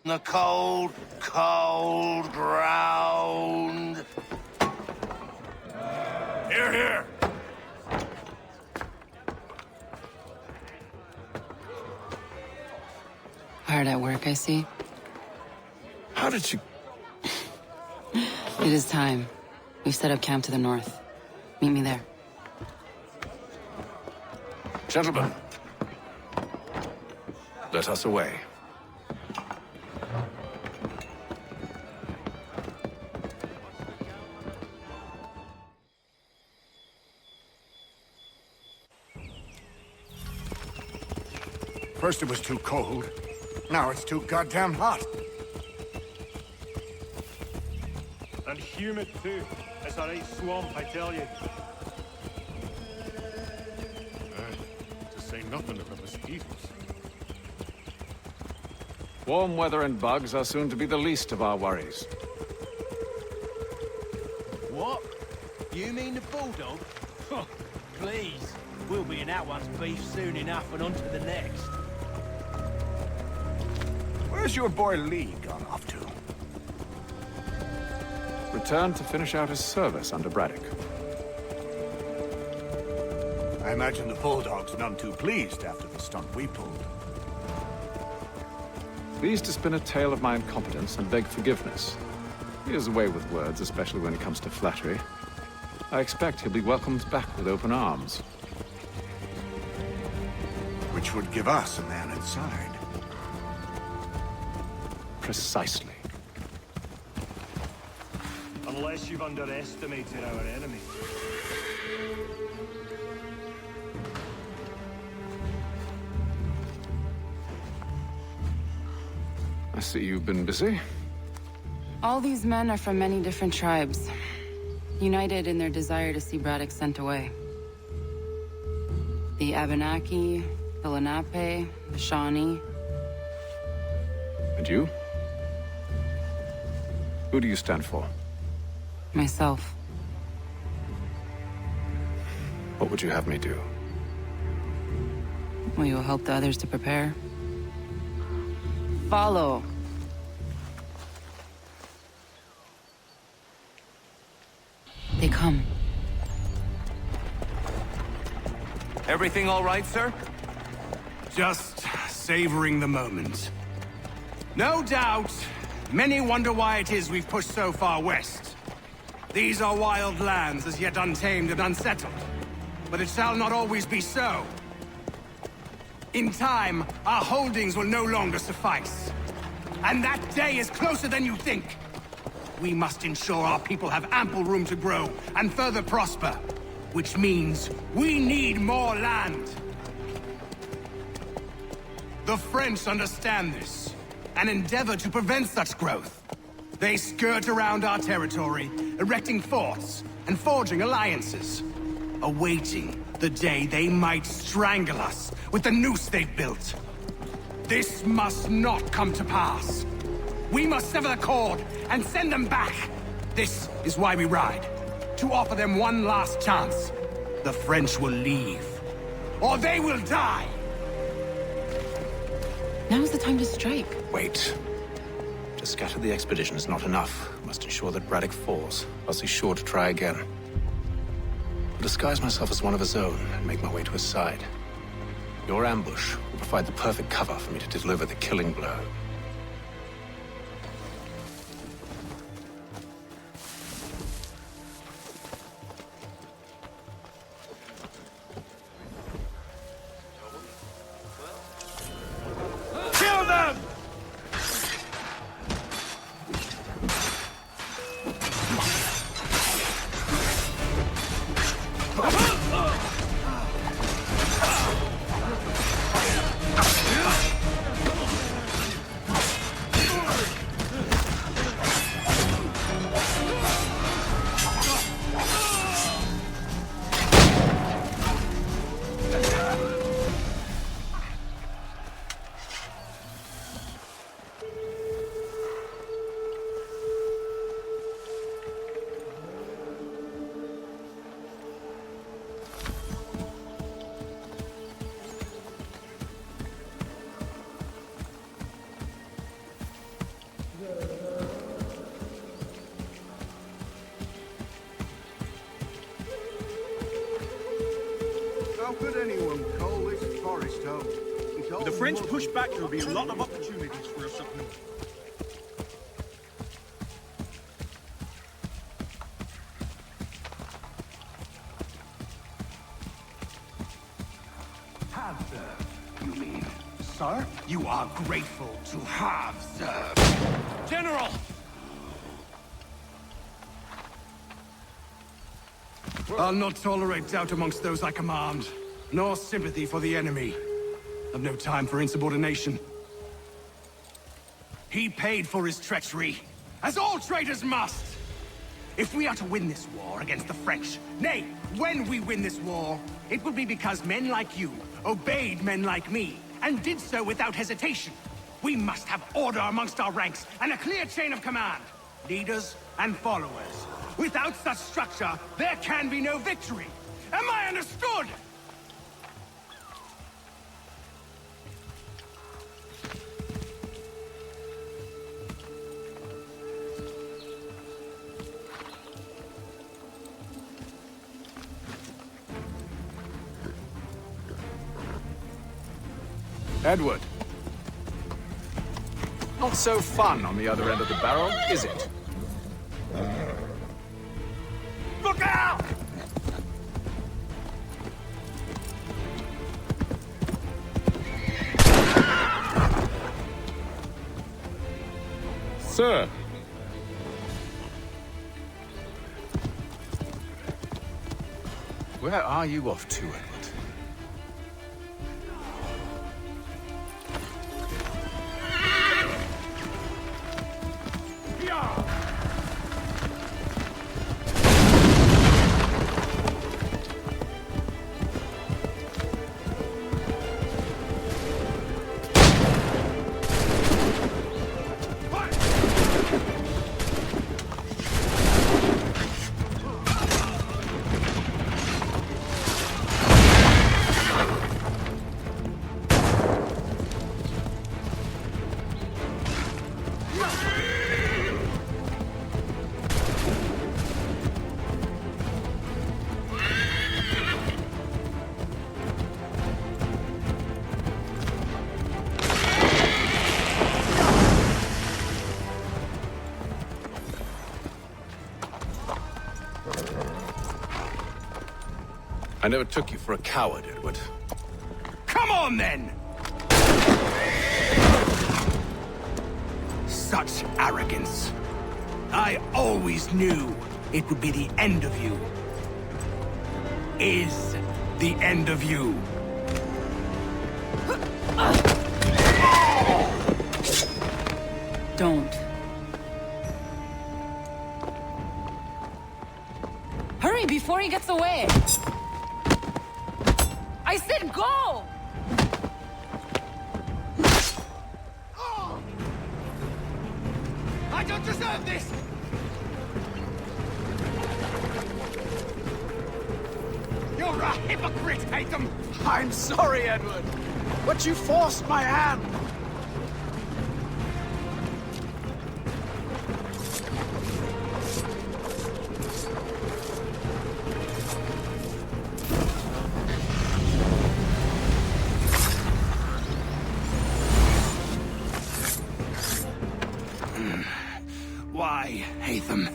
the cold, cold ground. Here, here. Hard at work, I see. How did you... It is time. We've set up camp to the north. Meet me there. Gentlemen, let us away. First it was too cold. Now it's too goddamn hot. And humid too. It's a right swamp, I tell you. To say nothing of the mosquitoes. Warm weather and bugs are soon to be the least of our worries. What? You mean the bulldog? Please. We'll be in that one's beef soon enough and on to the next. Where's your boy Lee gone off to? Returned to finish out his service under Braddock. I imagine the Bulldog's none too pleased after the stunt we pulled. Pleased to spin a tale of my incompetence and beg forgiveness. He has a way with words, especially when it comes to flattery. I expect he'll be welcomed back with open arms. Which would give us a man inside. Precisely. Unless you've underestimated our enemy. I see you've been busy. All these men are from many different tribes, united in their desire to see Braddock sent away. The Abenaki, the Lenape, the Shawnee. And you? Who do you stand for? Myself. What would you have me do? Will you help the others to prepare? Follow. They come. Everything all right, sir? Just savoring the moment. No doubt, many wonder why it is we've pushed so far west. These are wild lands as yet untamed and unsettled. But it shall not always be so. In time, our holdings will no longer suffice. And that day is closer than you think. We must ensure our people have ample room to grow and further prosper. Which means we need more land. The French understand this, and endeavor to prevent such growth. They skirt around our territory, erecting forts and forging alliances, awaiting the day they might strangle us with the noose they've built. This must not come to pass. We must sever the cord and send them back. This is why we ride. To offer them one last chance. The French will leave. Or they will die! Now's the time to strike. Wait. To scatter the expedition is not enough. We must ensure that Braddock falls, else he's sure to try again. I'll disguise myself as one of his own and make my way to his side. Your ambush will provide the perfect cover for me to deliver the killing blow. How could anyone call this forest home? If the French push back, there'll be a lot of opportunities for us up north. Have served, you mean? Sir, you are grateful to have served. General! I'll not tolerate doubt amongst those I command, nor sympathy for the enemy. I've no time for insubordination. He paid for his treachery, as all traitors must. If we are to win this war against the French, nay, when we win this war, it will be because men like you obeyed men like me, and did so without hesitation. We must have order amongst our ranks, and a clear chain of command. Leaders and followers. Without such structure, there can be no victory. Am I understood? Edward. Not so fun on the other end of the barrel, is it? Look out! Sir. Where are you off to, Edward? I never took you for a coward, Edward. Come on, then! Such arrogance. I always knew it would be the end of you. Is the end of you. Don't. Hurry before he gets away! I said go! I don't deserve this! You're a hypocrite, Hatham! I'm sorry, Edward, but you forced my hand. Why, Hatham?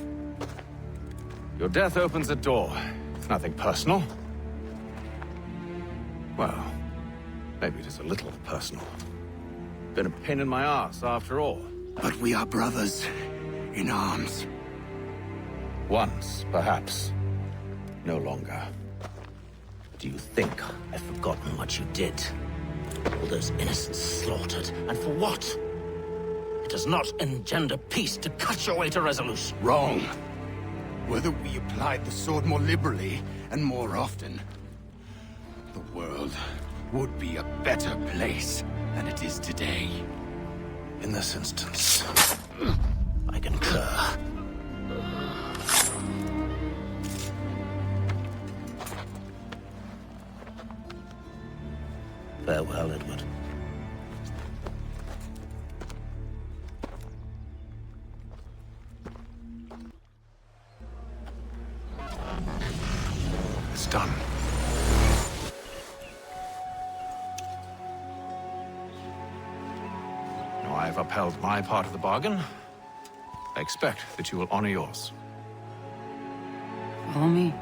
Your death opens a door. It's nothing personal. Well, maybe it is a little personal. Been a pain in my ass, after all. But we are brothers in arms. Once, perhaps. No longer. Do you think I've forgotten what you did? All those innocents slaughtered, and for what? It does not engender peace to cut your way to resolution. Wrong. Whether we applied the sword more liberally and more often, the world would be a better place than it is today. In this instance, I concur. Farewell, Edward. It's done. have upheld my part of the bargain, I expect that you will honor yours. Follow me.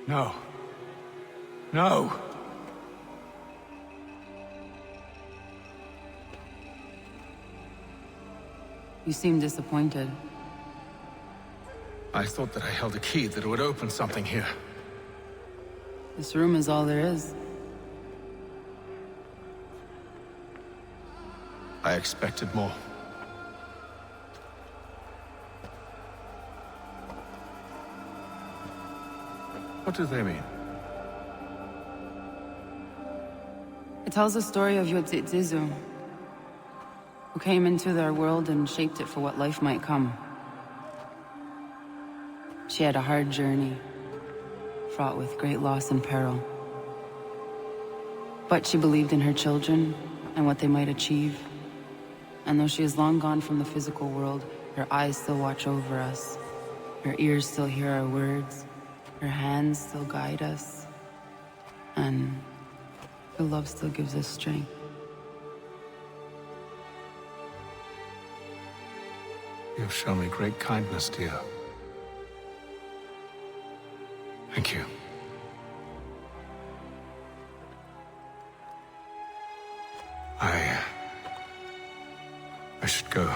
No. No! You seem disappointed. I thought that I held a key that would open something here. This room is all there is. I expected more. What do they mean? It tells the story of Yodzizu, who came into their world and shaped it for what life might come. She had a hard journey, fraught with great loss and peril. But she believed in her children and what they might achieve. And though she is long gone from the physical world, her eyes still watch over us. Her ears still hear our words. Her hands still guide us. And her love still gives us strength. You've shown me great kindness, dear. Thank you. I should go.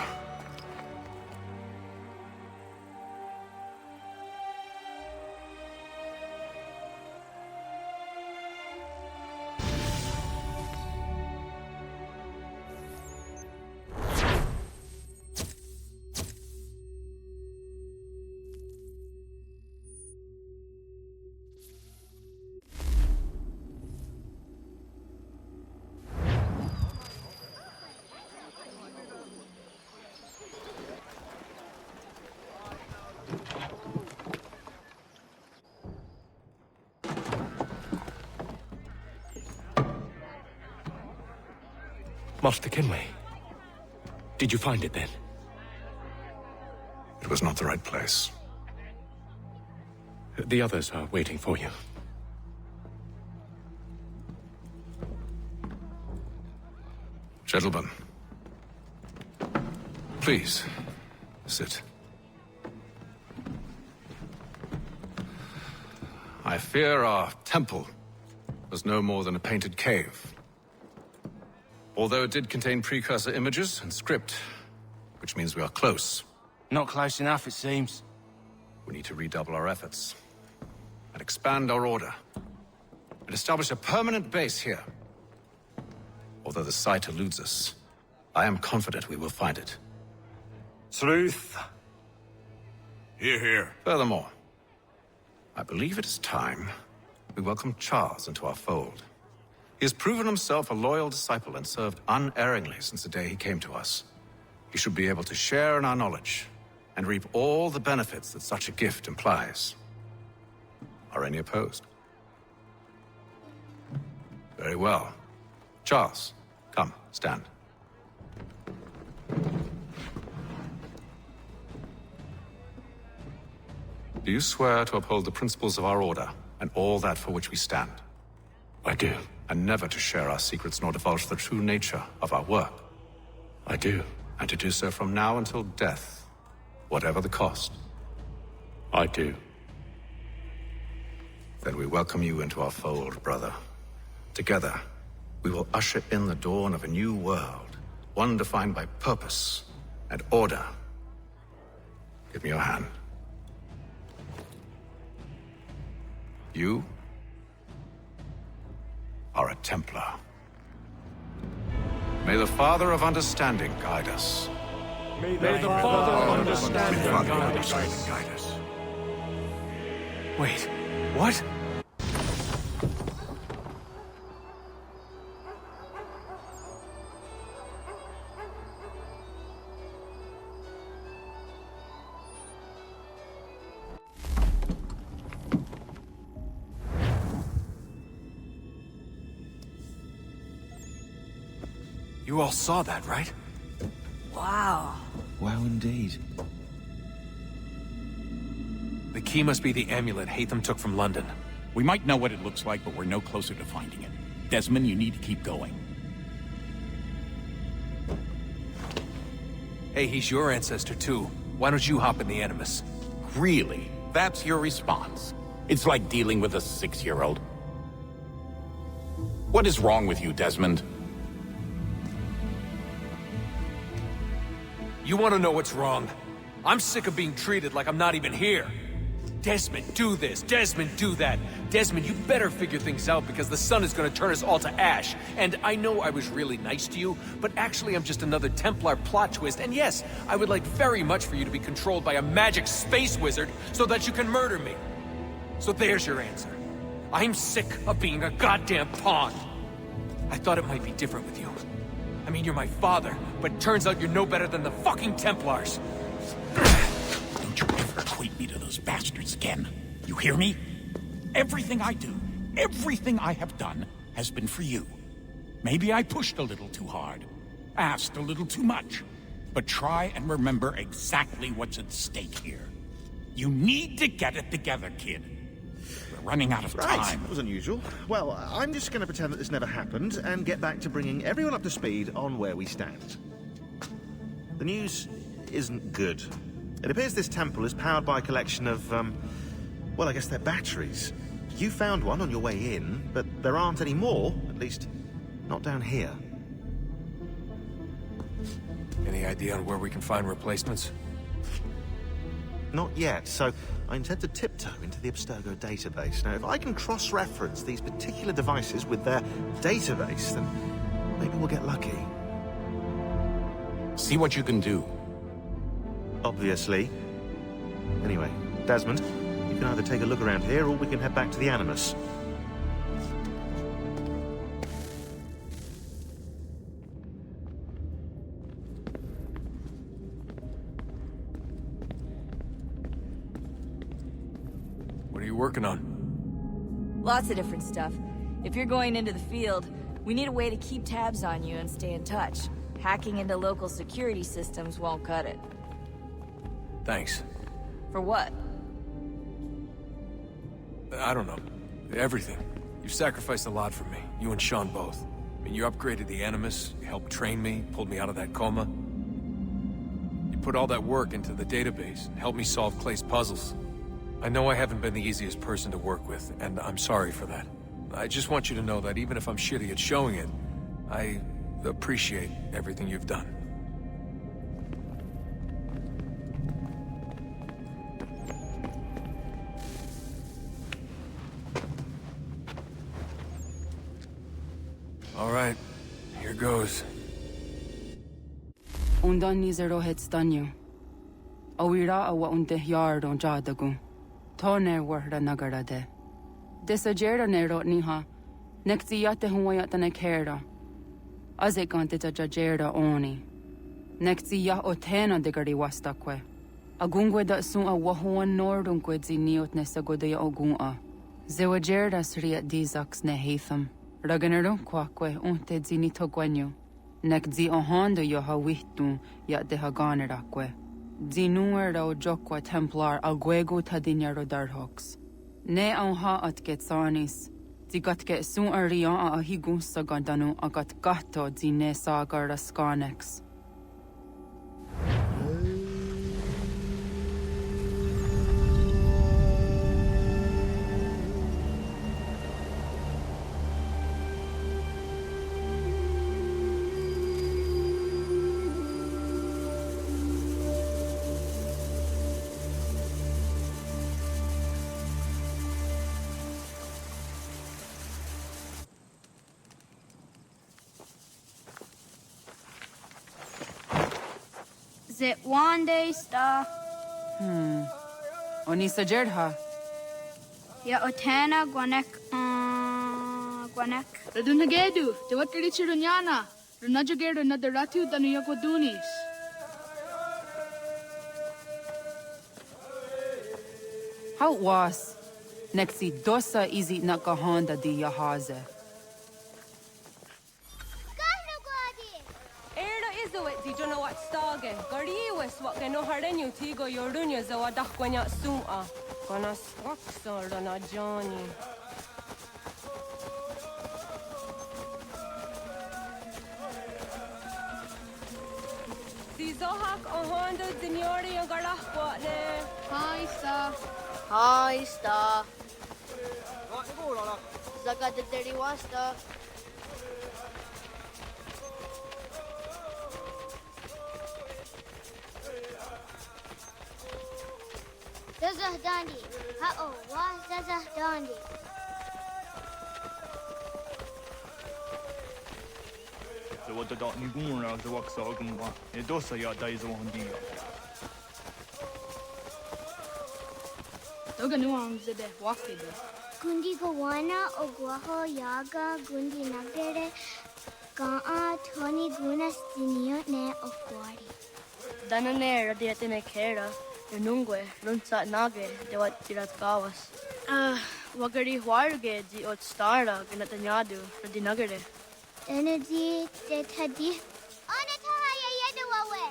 Master Kinley, did you find it then? It was not the right place. The others are waiting for you. Gentlemen, please, sit. I fear our temple was no more than a painted cave. Although it did contain precursor images and script, which means we are close. Not close enough, it seems. We need to redouble our efforts and expand our order and establish a permanent base here. Although the site eludes us, I am confident we will find it. Truth. Hear, hear. Furthermore, I believe it is time we welcome Charles into our fold. He has proven himself a loyal disciple and served unerringly since the day he came to us. He should be able to share in our knowledge and reap all the benefits that such a gift implies. Are any opposed? Very well. Charles, come, stand. Do you swear to uphold the principles of our order and all that for which we stand? I do. And never to share our secrets nor divulge the true nature of our work? I do. And to do so from now until death, whatever the cost? I do. Then we welcome you into our fold, brother. Together, we will usher in the dawn of a new world, one defined by purpose and order. Give me your hand. You are a Templar. May the Father of Understanding guide us. May the Father of Understanding Guide guide us. us. Wait, what? You all saw that, right? Wow. Wow, indeed. The key must be the amulet Hatham took from London. We might know what it looks like, but we're no closer to finding it. Desmond, you need to keep going. Hey, he's your ancestor too. Why don't you hop in the Animus? Really? That's your response? It's like dealing with a 6-year-old. What is wrong with you, Desmond? You want to know what's wrong? I'm sick of being treated like I'm not even here. Desmond, do this. Desmond, do that. Desmond, you better figure things out because the sun is going to turn us all to ash. And I know I was really nice to you, but actually I'm just another Templar plot twist. And yes, I would like very much for you to be controlled by a magic space wizard so that you can murder me. So there's your answer. I'm sick of being a goddamn pawn. I thought it might be different with you. I mean, you're my father, but turns out you're no better than the fucking Templars. Don't you ever equate me to those bastards again. You hear me? Everything I do, everything I have done, has been for you. Maybe I pushed a little too hard, asked a little too much, but try and remember exactly what's at stake here. You need to get it together, kid. We're running out of time. Right, that was unusual. Well, I'm just going to pretend that this never happened and get back to bringing everyone up to speed on where we stand. The news isn't good. It appears this temple is powered by a collection of, well, I guess they're batteries. You found one on your way in, but there aren't any more, at least not down here. Any idea on where we can find replacements? Not yet, so I intend to tiptoe into the Abstergo database. Now, if I can cross-reference these particular devices with their database, then maybe we'll get lucky. See what you can do. Obviously. Anyway, Desmond, you can either take a look around here or we can head back to the Animus. What are you working on? Lots of different stuff. If you're going into the field, we need a way to keep tabs on you and stay in touch. Hacking into local security systems won't cut it. Thanks. For what? I don't know. Everything. You've sacrificed a lot for me. You and Sean both. I mean, you upgraded the Animus, you helped train me, pulled me out of that coma. You put all that work into the database and helped me solve Clay's puzzles. I know I haven't been the easiest person to work with, and I'm sorry for that. I just want you to know that even if I'm shitty at showing it, I appreciate everything you've done. All right, here goes. Undan nizero het stanyu. Awira awa unte yardon jadagu. Toner warda nagarade. Desajera nero niha. Nekti yate huwayata nekera. Azekante jajera oni. Nekti ya otena degari wastakwe. Agungwe da sun a wahuan nordun kwedzi niot nesagodea ogun'a. Zewajera sriat dizax ne Hatham. Raganero kwakwe unte zini togwenyo. Nek zi ohando yo hawitu ya de haganerakwe. Zinuer o jokwa Templar agwego tadinyaro darhox. Ne ha at getsanis. Zigatke sun arian a higun sagandanu agat gato zine sagar raskanex. Zit one day star. Onisa Jerdha. Ya otana gwanek gwanek. Radunagedu, the what Richirunyana, Runajagedu Nadaratu Danuyakodunis. How was? Nexi dosa izi nakahanda di yahaze. ke no harenyu tigo yorunya zawadah kwanya sum'a. Kona swaksa rana Johnny. Zohak ahondo dinyori ang galahwa ne. Hi, Star. Hi, Star. Zaga de Deriwasta. Zazah Dandi. Ha'o, wa Zazah Dandi. The what the dot Nigura, the wax organwa, a dosa ya dies on the Doga nuam zede wakide. Gundi Gawana, Oguaho, Yaga, Gundi Nagere, Ga'a, Tony Gunas, Dinio, Ne, Okwari. Danane radiate kera. Nungue, Runsa Nage, de what Tirat Gawas. Wagari Huarge, di ot Stara, Ganatanyadu, Radinagare. Energy, de Tadi. Onatohaya Yedawawe.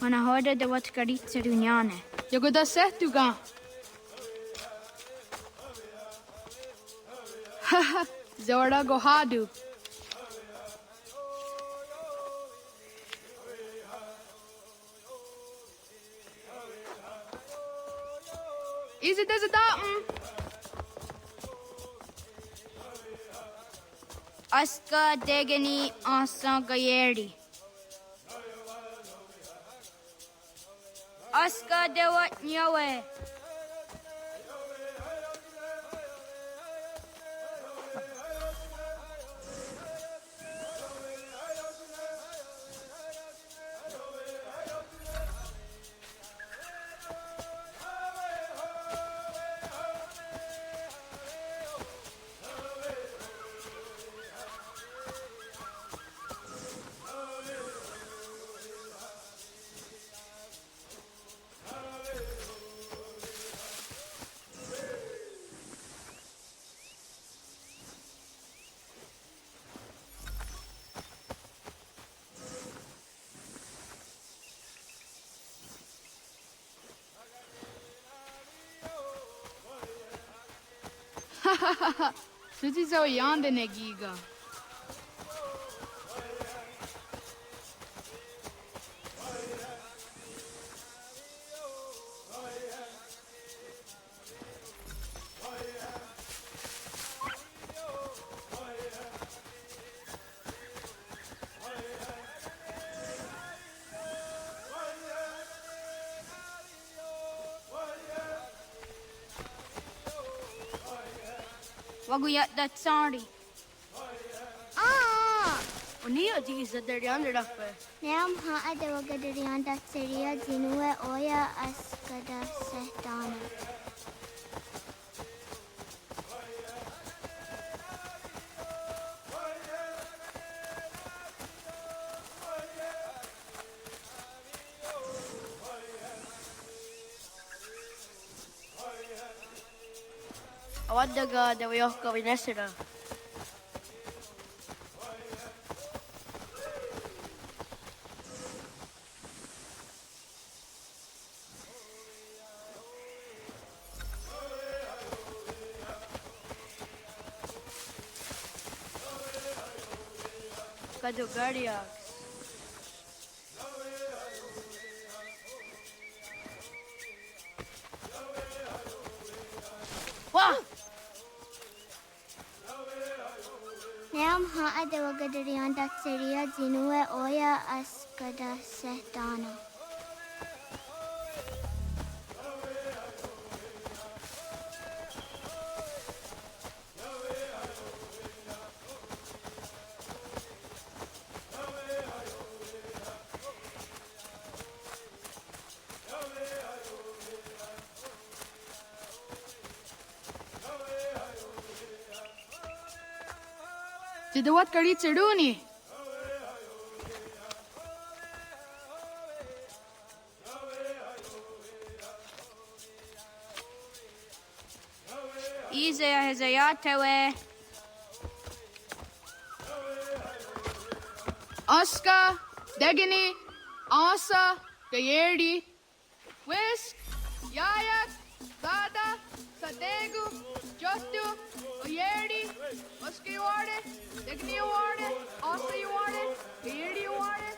Manahoda de what Garitsa Dunyane. Yagoda Setuga. Haha, Zora Gohadu. Is it as a Aska Degani Ansan Gayeri. Aska de what Nyawe. Suti zo yande negiga. Waguyat that sorry. Unia di sa Derian Rafe. Nam ha de Wagadarian that Seria Zinue Oya Askada Setana. Awadaga de Wyoka Vinesira. Kadugariax. Wow! Nam ha de Wagadarian that Seria Zinue Oya Askada Setana. Did what Karitsa Duni? Izaya Hazayatewe. Aska, Degini, Asa, Gayerdi, Whisk, Yayak, Sada, Sadegu, Justu, Oyerdi, Oska you want it, Degini you want it, Asa you want it, Gayerdi you want it,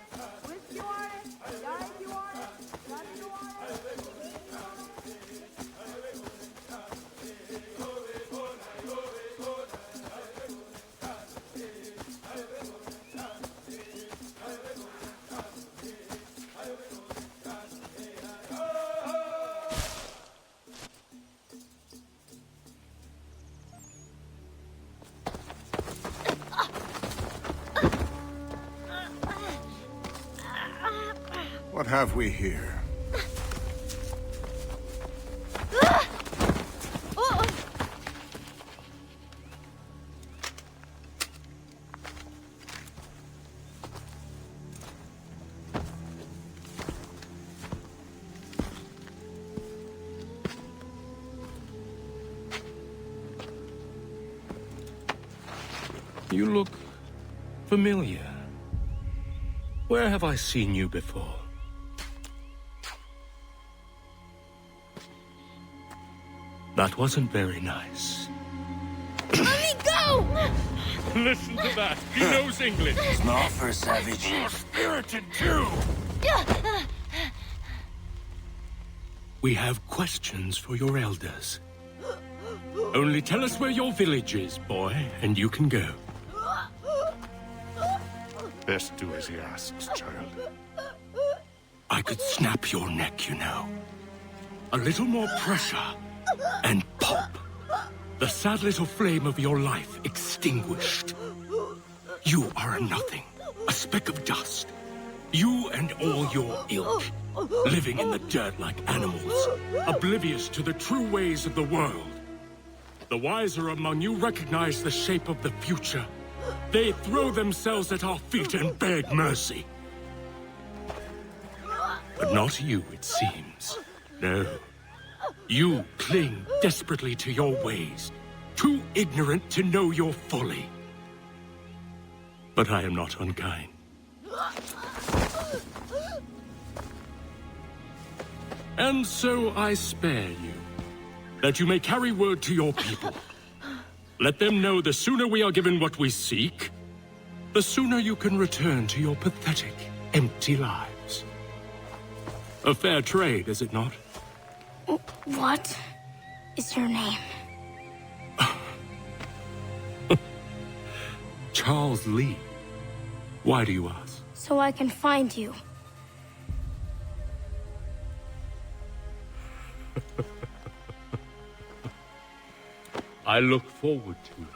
Whisk you want it, Yayak you want it, Sada you want it. What have we here? You look familiar. Where have I seen you before? That wasn't very nice. Let me go! Listen to that. He knows English. Small for a savage. You're spirited too. We have questions for your elders. Only tell us where your village is, boy, and you can go. Best do as he asks, child. I could snap your neck, you know. A little more pressure, and pop. The sad little flame of your life extinguished. You are a nothing, a speck of dust. You and all your ilk, living in the dirt like animals, oblivious to the true ways of the world. The wiser among you recognize the shape of the future. They throw themselves at our feet and beg mercy. But not you, it seems. No. You cling desperately to your ways, too ignorant to know your folly. But I am not unkind. And so I spare you, that you may carry word to your people. Let them know the sooner we are given what we seek, the sooner you can return to your pathetic, empty lives. A fair trade, is it not? What is your name? Charles Lee. Why do you ask? So I can find you. I look forward to it.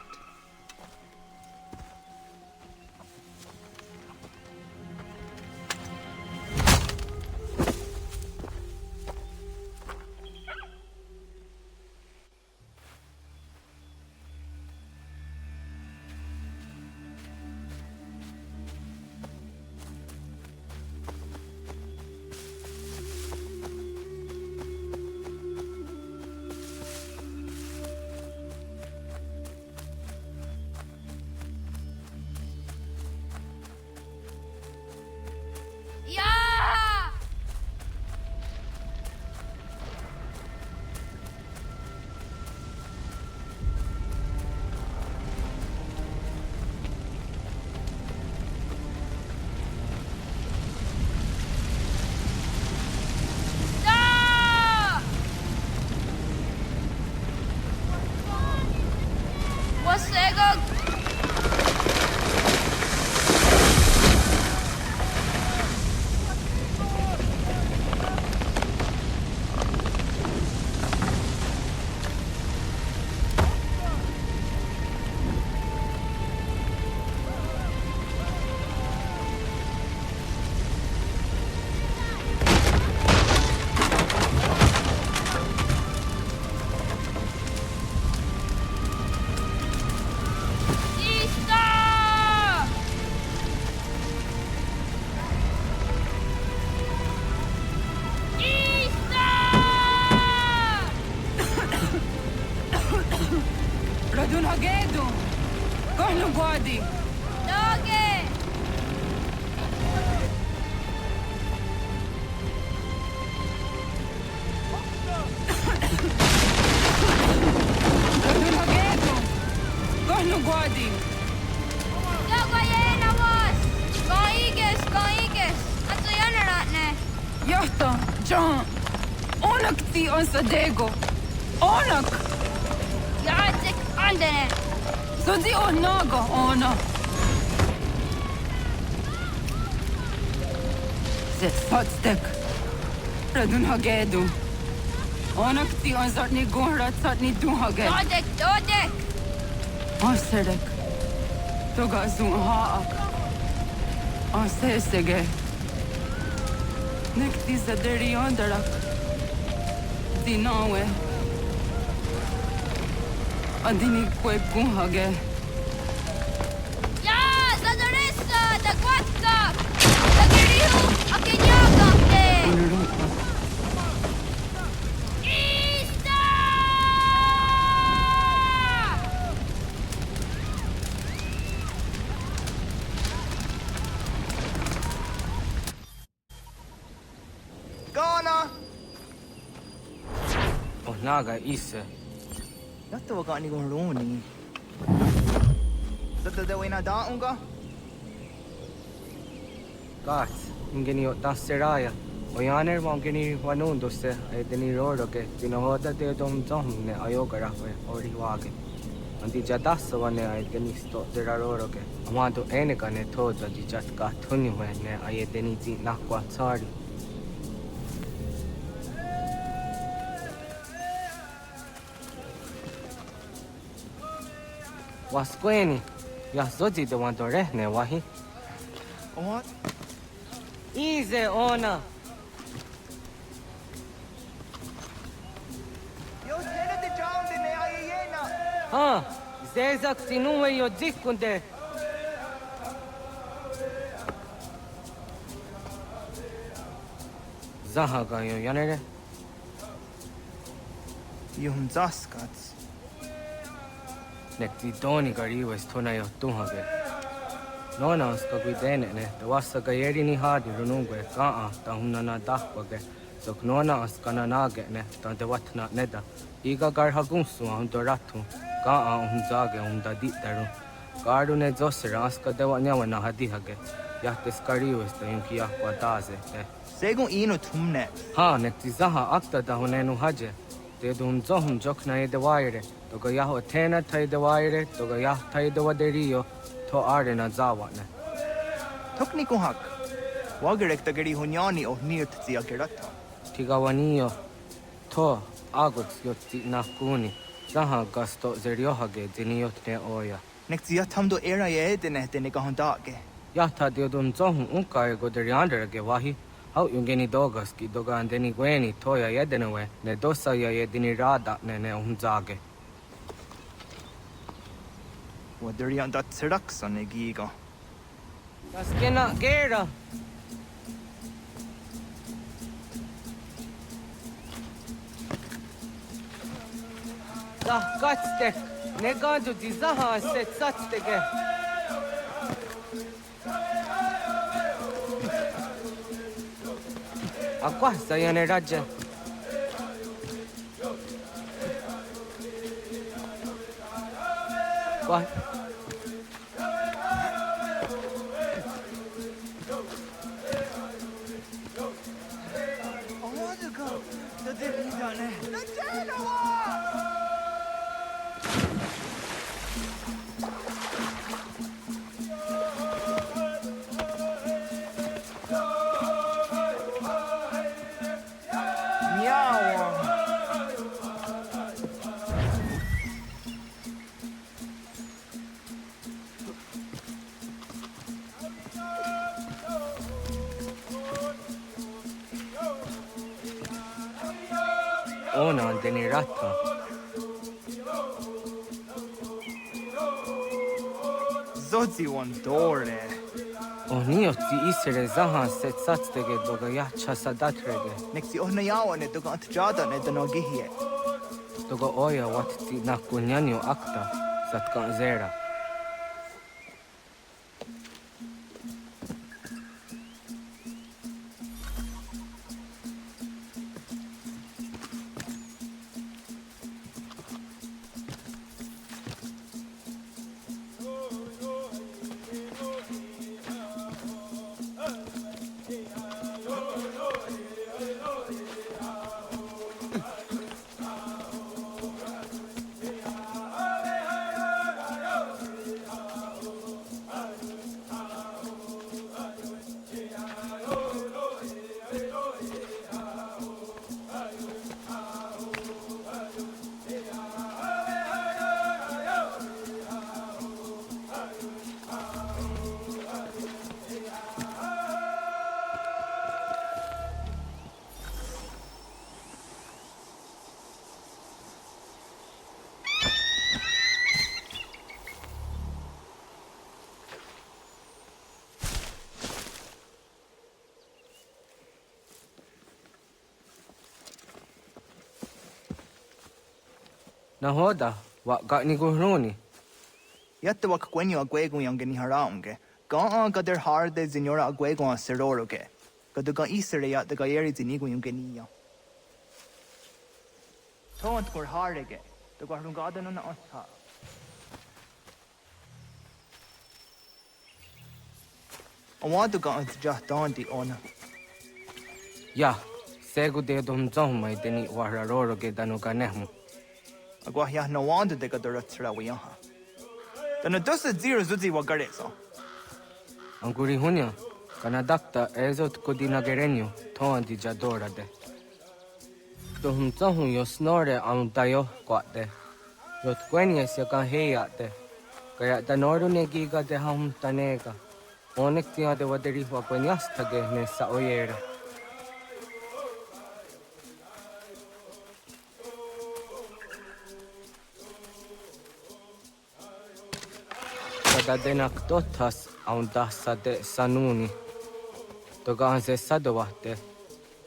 Jahta, John. Onak ti on sadego. Onak. Jacek andene. Zodi onaga ona. Zet fatstek. Radun hagedu. Onak ti on zartni gonrat zartni dun haged. Dodek. Arsedek. Toga zun haak. Arsesege. Nekti zaderi ondarak. Dinawe. Andini kwe gunhage. Ja, zadaressa, da quatta. Da geriu, a kenyaga te. Ista! Ghana! Oh, naga isa. Yatta wa kani gon roni. Zata da wena da unga? Gat, ingeni o tasseraya. Oyaner wangeni wanun doste edeni roroke. Dinohoda de dom domne ayogarawe oriwage. Andi jadasa wane edeni sto deraroroke. Amando eneka ne toda di jatka tunwe ne ayedeni di nakwa tsari. Wasqueni, ya zodi de wando rehne wahi. What? Easy ona. Yo tena de jaunde ne ayena. Ha, zezak tinuwe yo dikunde. Zahaga yo yanere. Yum zaskats. Nekti doni gari was tona yo tuhage. Nona ska guidene ne, the wasa gayeri ni hadi runungwe kaa ta hunana dahwage. So nona askana nage ne, ta de watna neda. Iga gar hagunsu hundo ratu, kaa hunzage hunda ditaru. Garu ne zosera aska de wanyawa na hadihage. Yahte skari was the yunki yahwa daze. Segun ino tumne. Ha, nekti zaha akta da hunenu haje. Te dun zohum jokna de waire. Toga yaho tena tai de waire, toga yah tai de waderio, to are na zawane. Tokni kuhak. Wagerek ta geri hunyani o nirt zia gerata. Tigawanio, to agots yotti nakuni, zaha gasto zeriohage ziniotne oya. Nek zia tamdo era ye dene dene gahondage. Yahta de dun zohum unka go derianderage wahi. How yungeni dogas ki doga andeni gweni toya yedenewe, ne dosa ya yedini rada ne unzage. Waderi anda tsiraksa ne giga. Taskena gera. Dah katstek, ne gandu di zaha set satstege. Aqua sayane raja. What? Ona andeni rata. Zodzi wan dore. Onioti isere zaha set satstege doga yacha sadatrege. Neksi ohna yawa ne doga antjada ne dano gihie. Doga oya watti nakunyanyo akta satkan zera. Nahoda, what got ni guruni? Yatta wak gwenyo agwego yang geni haraunge. Ga gader harde zinora agwego a seroroge. Gaduga isere yat the gayeri zinigo yung genia. Tont gur harege. The garungadan on otta. I want to go into Jahdanti on. Ya, segu de dum zomai deni wararoroge danuganehmu. Agwahya no wanda de gadaratsra wiyaha. Then a dosa zero zuzi wagareso. Anguri hunya, kanadakta ezot kodina gerenyo, toan di jadora de. Dum zohun yo snore am dayo kwate. Yot kwenyes ya kan heyate. Kaya danoru negiga de ham tanega. Onek tia de waderi wa kwenyas tage ne sa oyera. Kada denak totas aun dasa de sanuni. Toga anse sadovate.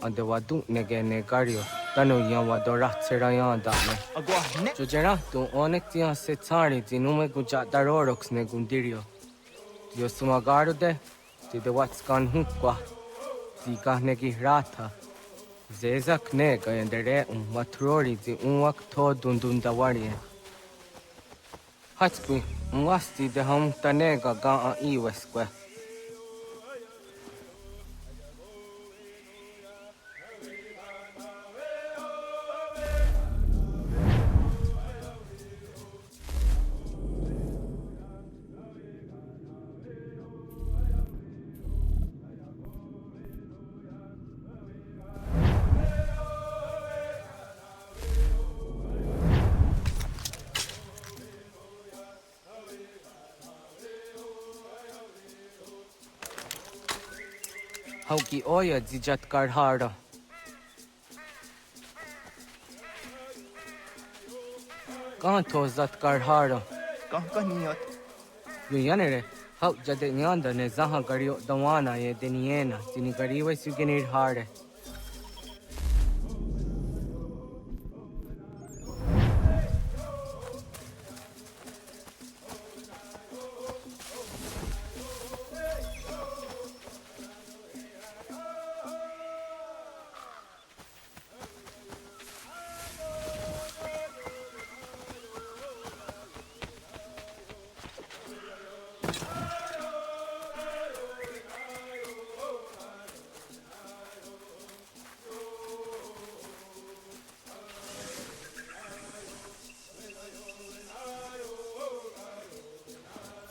Ande wadu nege negario. Tanu yan wadorat serayan dame. Jujera tu onek tia se tsari zinume guja darorox ne gundirio. Dio sumagaru de. Ti de watskan hukwa. Ti kahnegi rata. Zezak nega endere matrori zi unwak to dundundawarie. Hatskui, mwasti de ham tanega ga a iweskwe. Hauki oya zijat karhara. Kanto zat karhara. Kankaniot. Yuyanere, hau jade nyanda ne zaha gario dawana ye deniena, tini gariwe sugenir hare.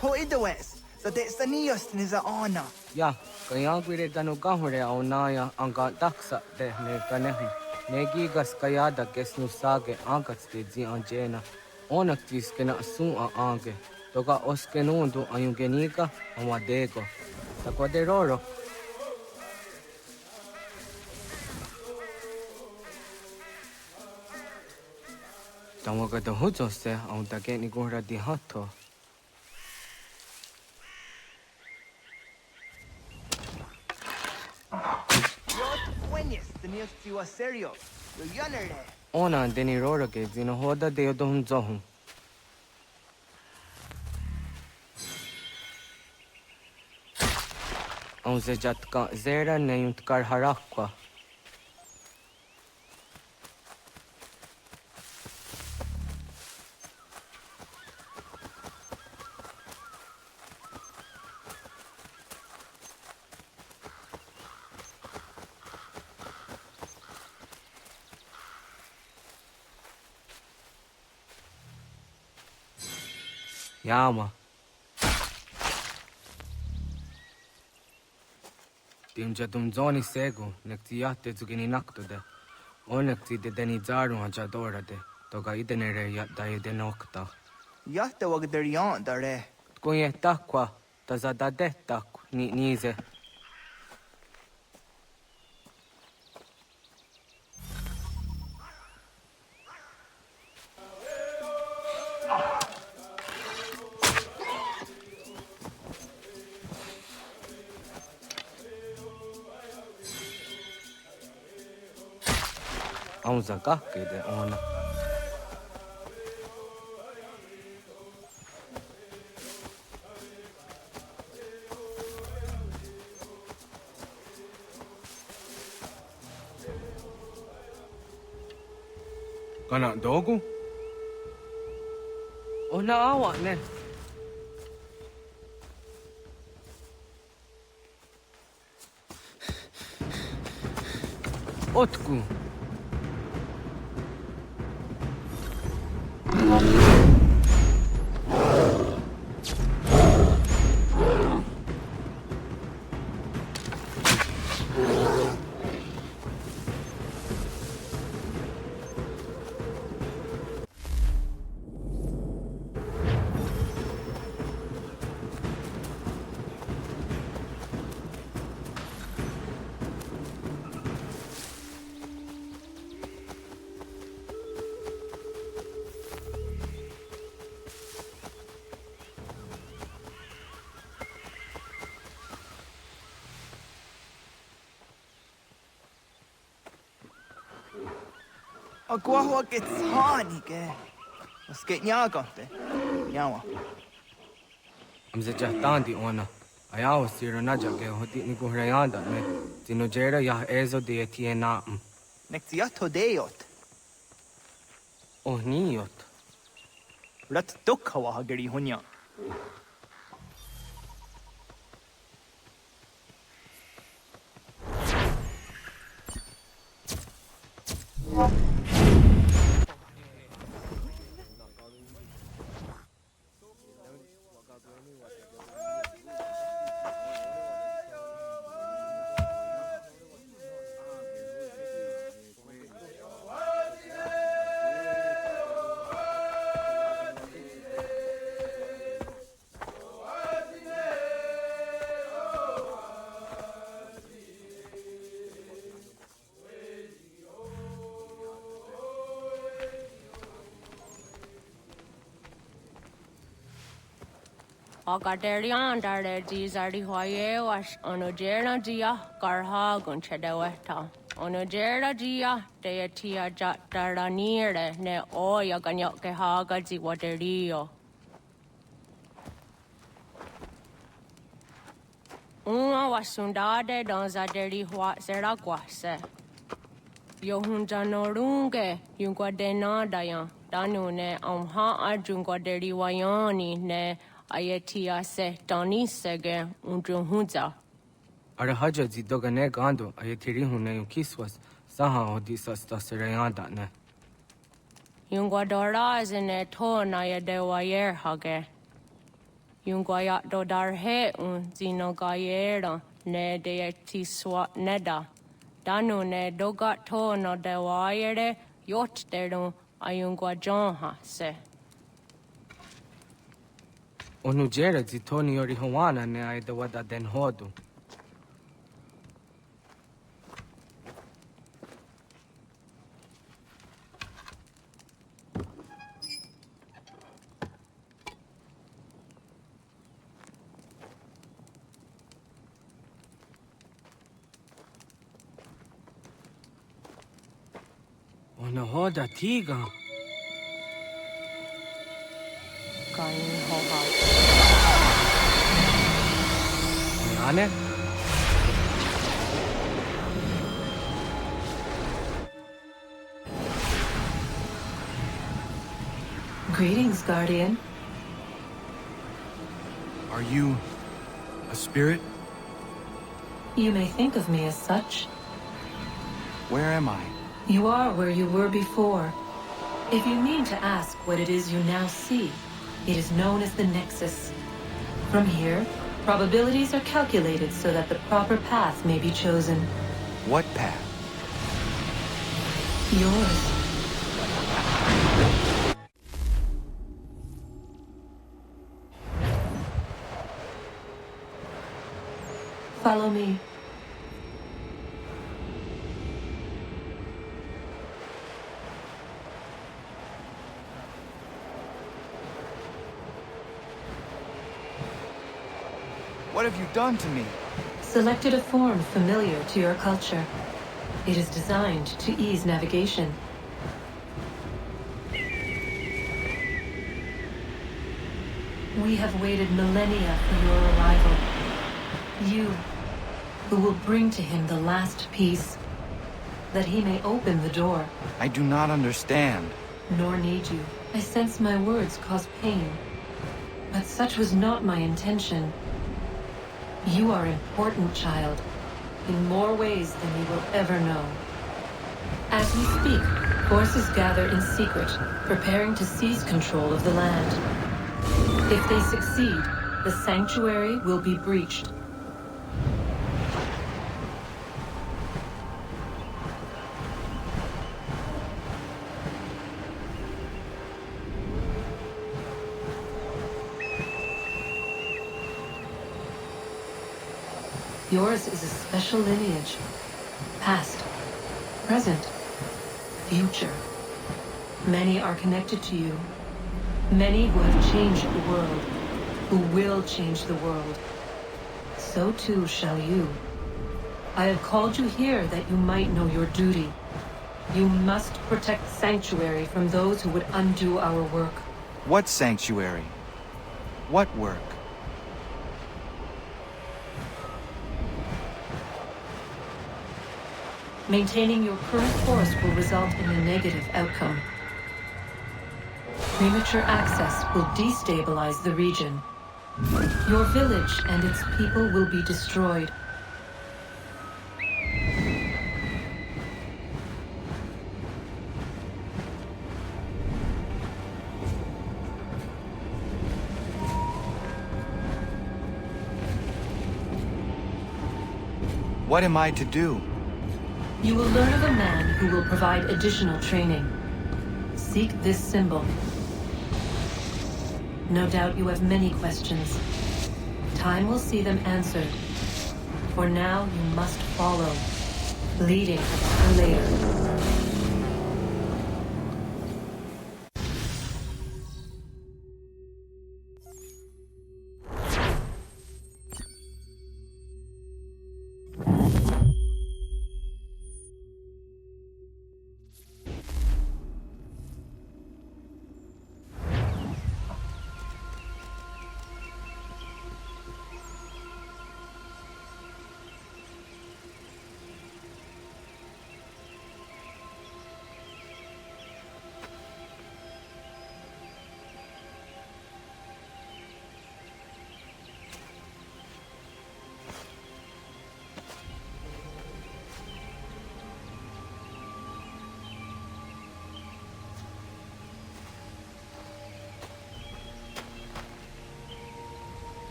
To idawes, so de sanios niza ona. Ya, kaya gwire danu gahure au naya anga daksa de ne kanehi. Negigas kaya da gesnu sage angats de zi anjena. Onaktis kena sun a ange. Toga oskenundu ayungenika amadego. Takwaderoro. Tawaga da hujose au da geni gura di hato. Ona deni rorage zino hoda de odom zohun. On se jatka zera neyunt kar harakwa. Yama. Timja tumzoni sego, nektiate zugini naktude. Onekti de denizaru hajadora de. Toga idenere yat daide nokta. Yatta wagderian dare. Kunye takwa, tazadade tak ni nize. Auza kahke de ona. Kana dogu? O na awa ne. Otku. Agua gets honey, ke. Let's get nyagante. Yawa. Amze jahtandi ona. Ayaw siro na jage hoti ni guhrayanda ne. Tino jera ya ezo de tiena. Nexiato deot. Oh niot. Rat dukhawa hageri hunya. Agaderian dare dizari hoye was onojera dia garha gunchedeweta. Onojera dia deatia jataranire ne oya ganyoke haga ziwaderio. Uma wasundade donzaderi hua zeraguase. Yohunjanorunge yunguadenadayan danune amha ajunguaderi wayani ne Ayetia se Dani sege unjunhuza. Arahaja zidogane gando ayetiri hune yukiswas saha odisa staserayanda ne. Yungwadora zine to na yadewayer hage. Yungwayat dodarhe zinogayera ne deetiswa neda. Danu ne dogat to no dewayere yot deru ayungwajonha se. Onujera zitoni yori hawana ne aidawada den hodu. Ona hoda tiga. Kain hoha. Ane? Greetings, Guardian. Are you a spirit? You may think of me as such. Where am I? You are where you were before. If you mean to ask what it is you now see, it is known as the Nexus. From here, probabilities are calculated so that the proper path may be chosen. What path? Yours. Follow me. What have you done to me? Selected a form familiar to your culture. It is designed to ease navigation. We have waited millennia for your arrival. You, who will bring to him the last peace. that he may open the door. I do not understand. Nor need you. I sense my words cause pain. But such was not my intention. You are important, child, in more ways than you will ever know. As we speak, forces gather in secret, preparing to seize control of the land. If they succeed, the sanctuary will be breached. Yours is a special lineage. Past, present, future. Many are connected to you. Many who have changed the world, who will change the world. So too shall you. I have called you here that you might know your duty. You must protect Sanctuary from those who would undo our work. What sanctuary? What work? Maintaining your current course will result in a negative outcome. Premature access will destabilize the region. Your village and its people will be destroyed. What am I to do? You will learn of a man who will provide additional training. Seek this symbol. No doubt you have many questions. Time will see them answered. For now, you must follow, leading for later.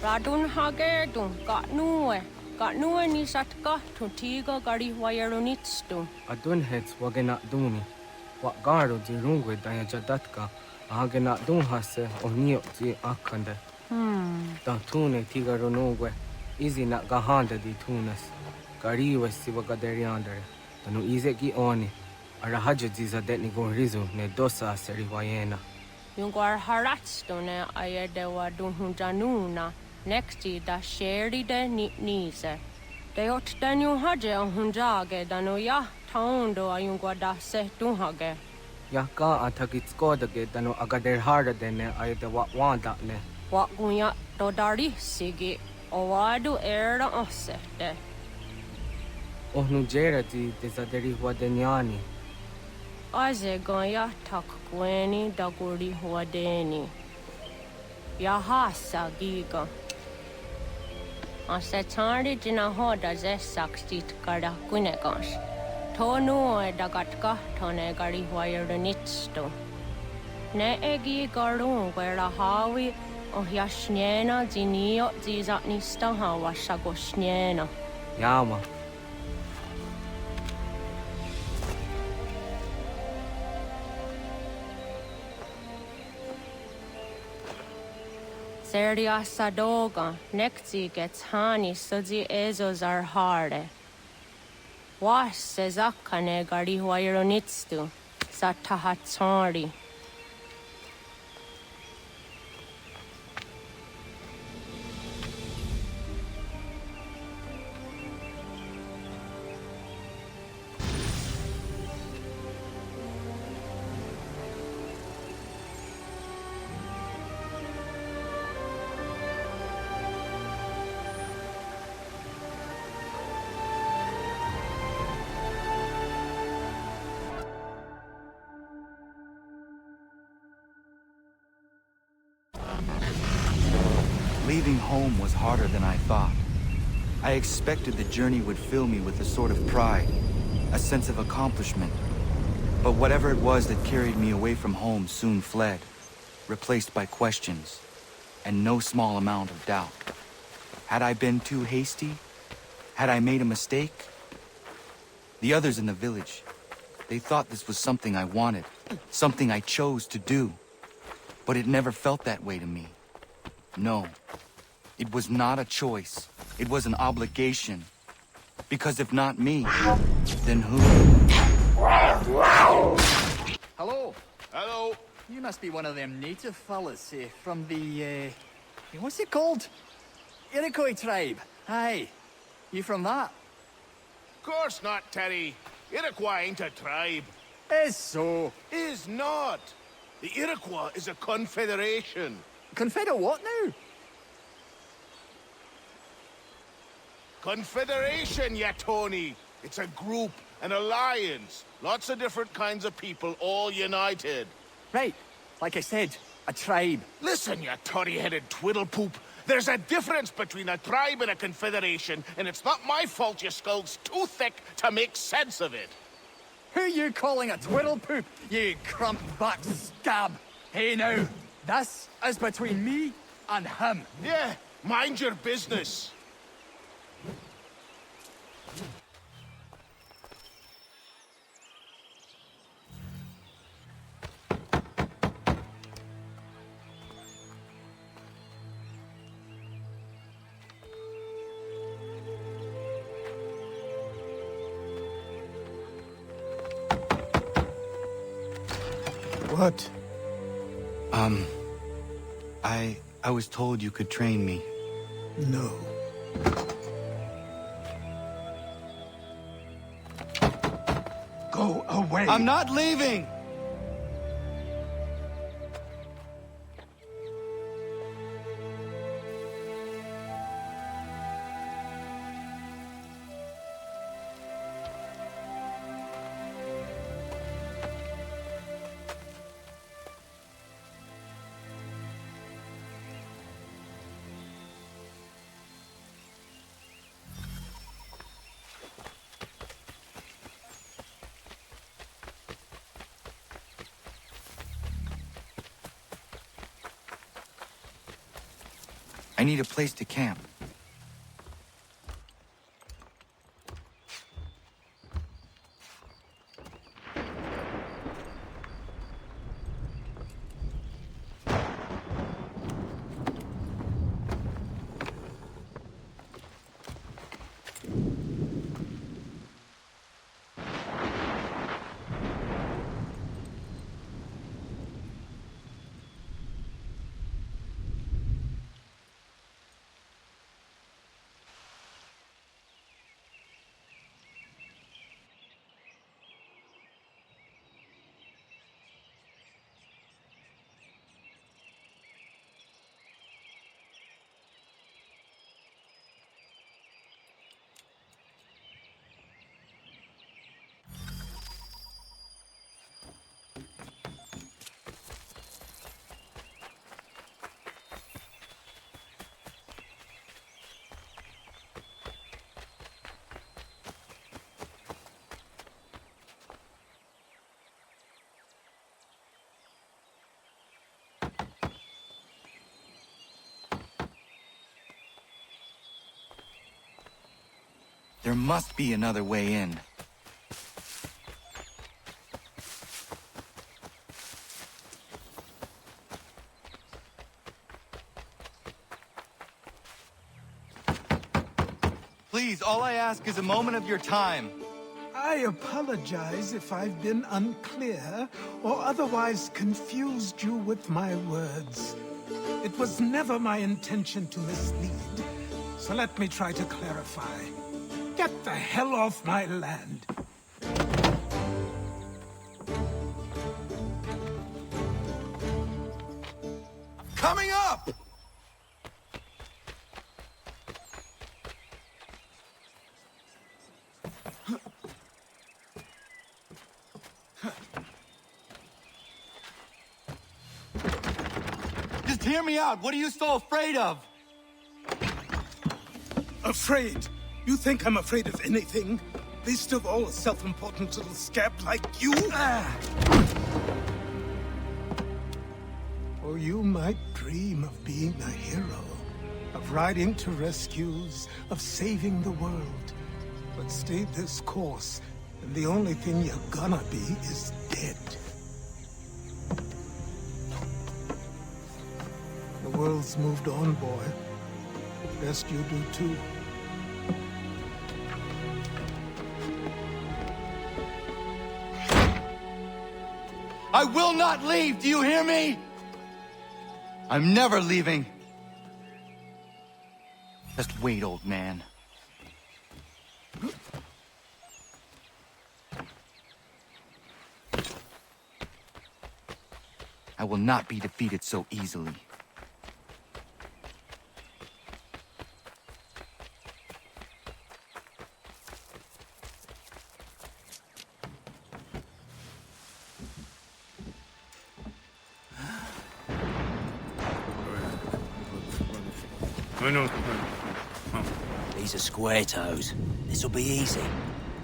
Radun hage dun got nue ni satka to tiga gari wayarunitstu. Adun heads wagena duni. What garo di rungwe daya jadatka. Agena dun hase o nio di akande. Dan tune tiga runugwe. Izi na gahanda di tunas. Gari wesi wagaderiandere. Tanu ize gi oni. Arahaja ziza detni gon rizu ne dosa seri wayena. Yungwar haratstone ayadewa dun hunjanuna. Nexti da sheri de nise. De ot danu haje on hunjage danu ya taundo ayungwa da se dunhage. Ya ka atakitskodige danu agader harda dene ayadewa wanda ne. Wat gunya do dari sigi owadu era osete. Ohnu jera di desaderi huadenyani. Aze gonya tak gweni da guri huadeni. Ya hasa giga. Ase tari jina hoda ze sakstit kada kunekans. Tonu e dagatka tone gari huayerunitsto. Ne egi garun gwera hawi o yashnena zinio zizatnista hawa shagoshnena. Yama. Seria sadoga, nekti gets hani sudzi ezos are harde. Was sezakane gari huayronitstu, satahatsari. Leaving home was harder than I thought. I expected the journey would fill me with a sort of pride, a sense of accomplishment. But whatever it was that carried me away from home soon fled, replaced by questions, and no small amount of doubt. Had I been too hasty? Had I made a mistake? The others in the village, they thought this was something I wanted, something I chose to do. But it never felt that way to me. No, it was not a choice. It was an obligation. Because if not me, then who? Hello. Hello. You must be one of them native fellas from the, what's it called? Iroquois tribe. Aye. You from that? Of course not, Terry. Iroquois ain't a tribe. Is so. Is not. The Iroquois is a confederation. Confeder what now? Confederation, ya Tony. It's a group, an alliance. Lots of different kinds of people all united. Right. Like I said, a tribe. Listen, you toddy-headed twiddlepoop. There's a difference between a tribe and a confederation, and it's not my fault your skull's too thick to make sense of it. Who you calling a twiddlepoop, you crump-back scab? Hey now, this is between me and him. Yeah, mind your business. What? I was told you could train me. No. Go away. I'm not leaving! I need a place to camp. There must be another way in. Please, all I ask is a moment of your time. I apologize if I've been unclear or otherwise confused you with my words. It was never my intention to mislead, so let me try to clarify. Get the hell off my land. Coming up! Just hear me out. What are you so afraid of? Afraid? You think I'm afraid of anything? Least of all a self-important little scab like you? Or you might dream of being a hero, of riding to rescues, of saving the world. But stay this course, and the only thing you're gonna be is dead. The world's moved on, boy. Best you do too. I will not leave, do you hear me? I'm never leaving. Just wait, old man. I will not be defeated so easily. These are square toes. This'll be easy.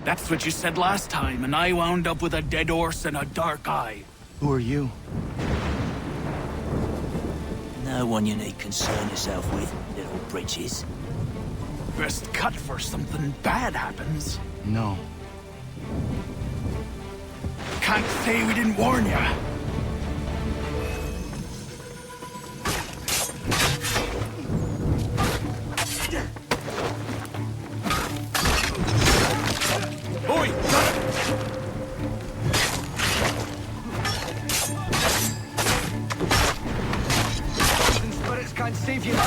That's what you said last time, and I wound up with a dead horse and a dark eye. Who are you? No one you need concern yourself with, little britches. Best cut for something bad happens. No. Can't say we didn't warn ya. Save you now.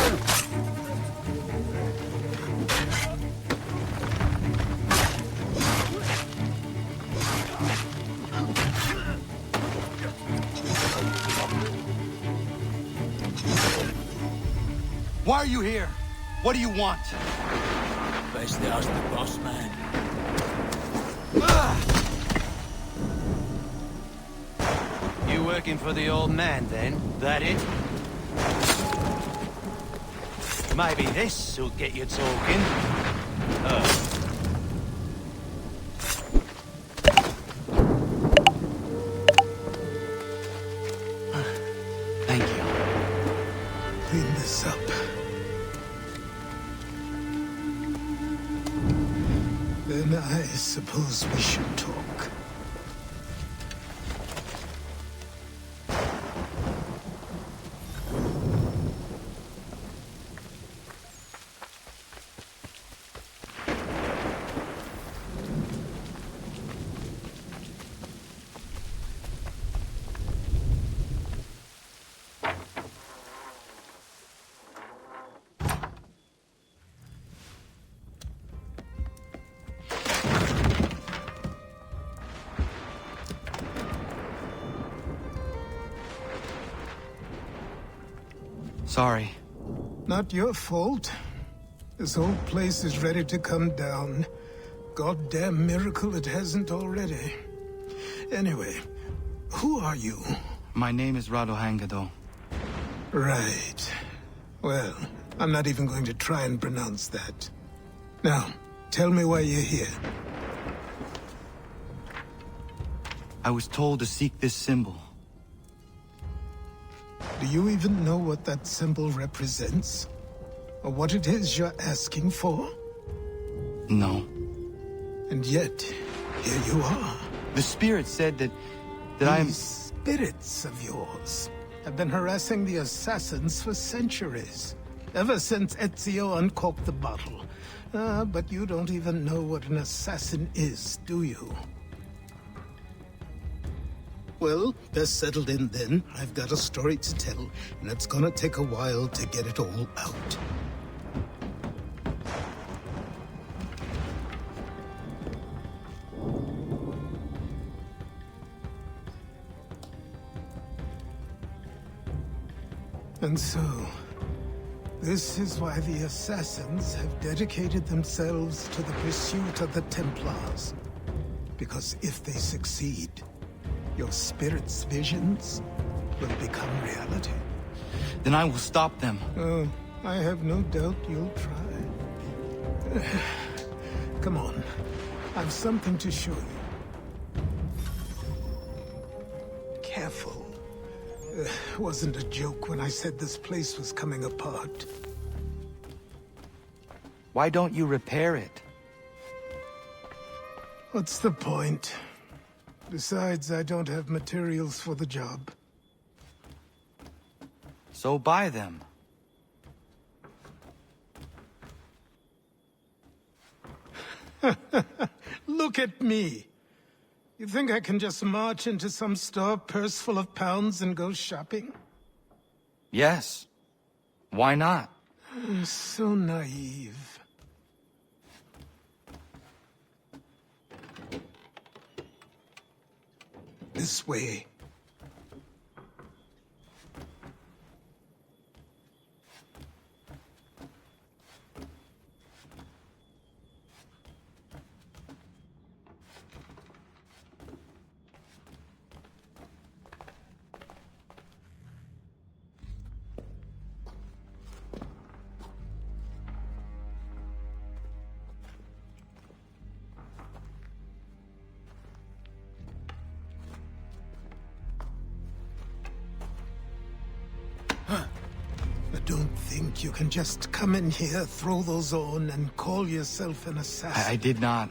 Why are you here? What do you want? Best ask the boss man. You working for the old man then? That it? Maybe this will get you talking. Thank you. Clean this up. Then I suppose we should talk. Sorry. Not your fault. This whole place is ready to come down. Goddamn miracle it hasn't already. Anyway, who are you? My name is Radohangado. Right. Well, I'm not even going to try and pronounce that. Now, tell me why you're here. I was told to seek this symbol. Do you even know what that symbol represents? Or what it is you're asking for? No. And yet, here you are. The spirit said that These spirits of yours have been harassing the assassins for centuries. Ever since Ezio uncorked the bottle. But you don't even know what an assassin is, do you? Well, best settled in then. I've got a story to tell, and it's gonna take a while to get it all out. And so, this is why the Assassins have dedicated themselves to the pursuit of the Templars. Because if they succeed, your spirit's visions will become reality. Then I will stop them. Oh, I have no doubt you'll try. Come on. I've something to show you. Careful. Wasn't a joke when I said this place was coming apart. Why don't you repair it? What's the point? Besides, I don't have materials for the job. So buy them. Look at me. You think I can just march into some store, purse full of pounds, and go shopping? Yes. Why not? So naive. This way. Don't think you can just come in here, throw those on, and call yourself an assassin. I did not.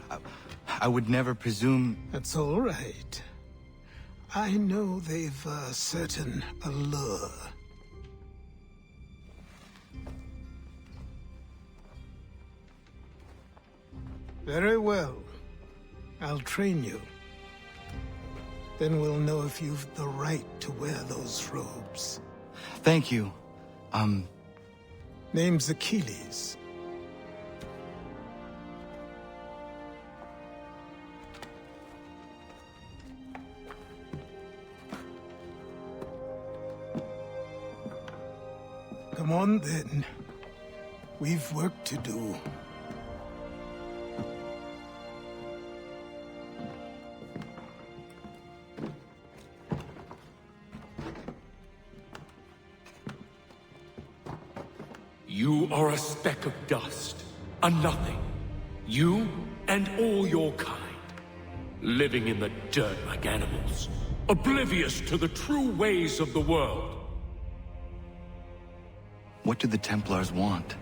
I would never presume... That's all right. I know they've a certain allure. Very well. I'll train you. Then we'll know if you've the right to wear those robes. Thank you. Name's Achilles. Come on, then. We've work to do. You are a speck of dust, a nothing. You and all your kind. Living in the dirt like animals. Oblivious to the true ways of the world. What do the Templars want?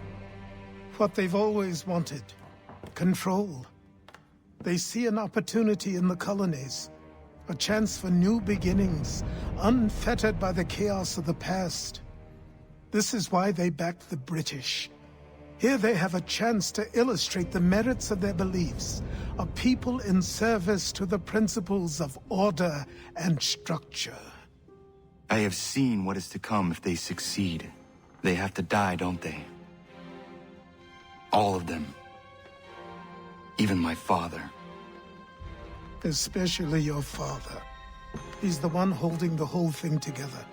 What they've always wanted. Control. They see an opportunity in the colonies. A chance for new beginnings, unfettered by the chaos of the past. This is why they backed the British. Here they have a chance to illustrate the merits of their beliefs, a people in service to the principles of order and structure. I have seen what is to come if they succeed. They have to die, don't they? All of them. Even my father. Especially your father. He's the one holding the whole thing together.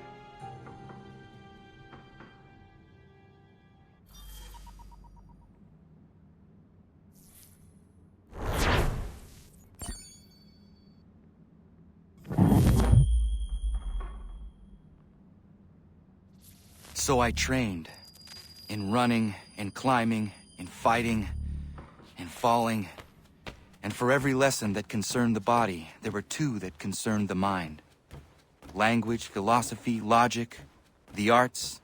So I trained. In running, in climbing, in fighting, in falling. And for every lesson that concerned the body, there were two that concerned the mind. Language, philosophy, logic, the arts.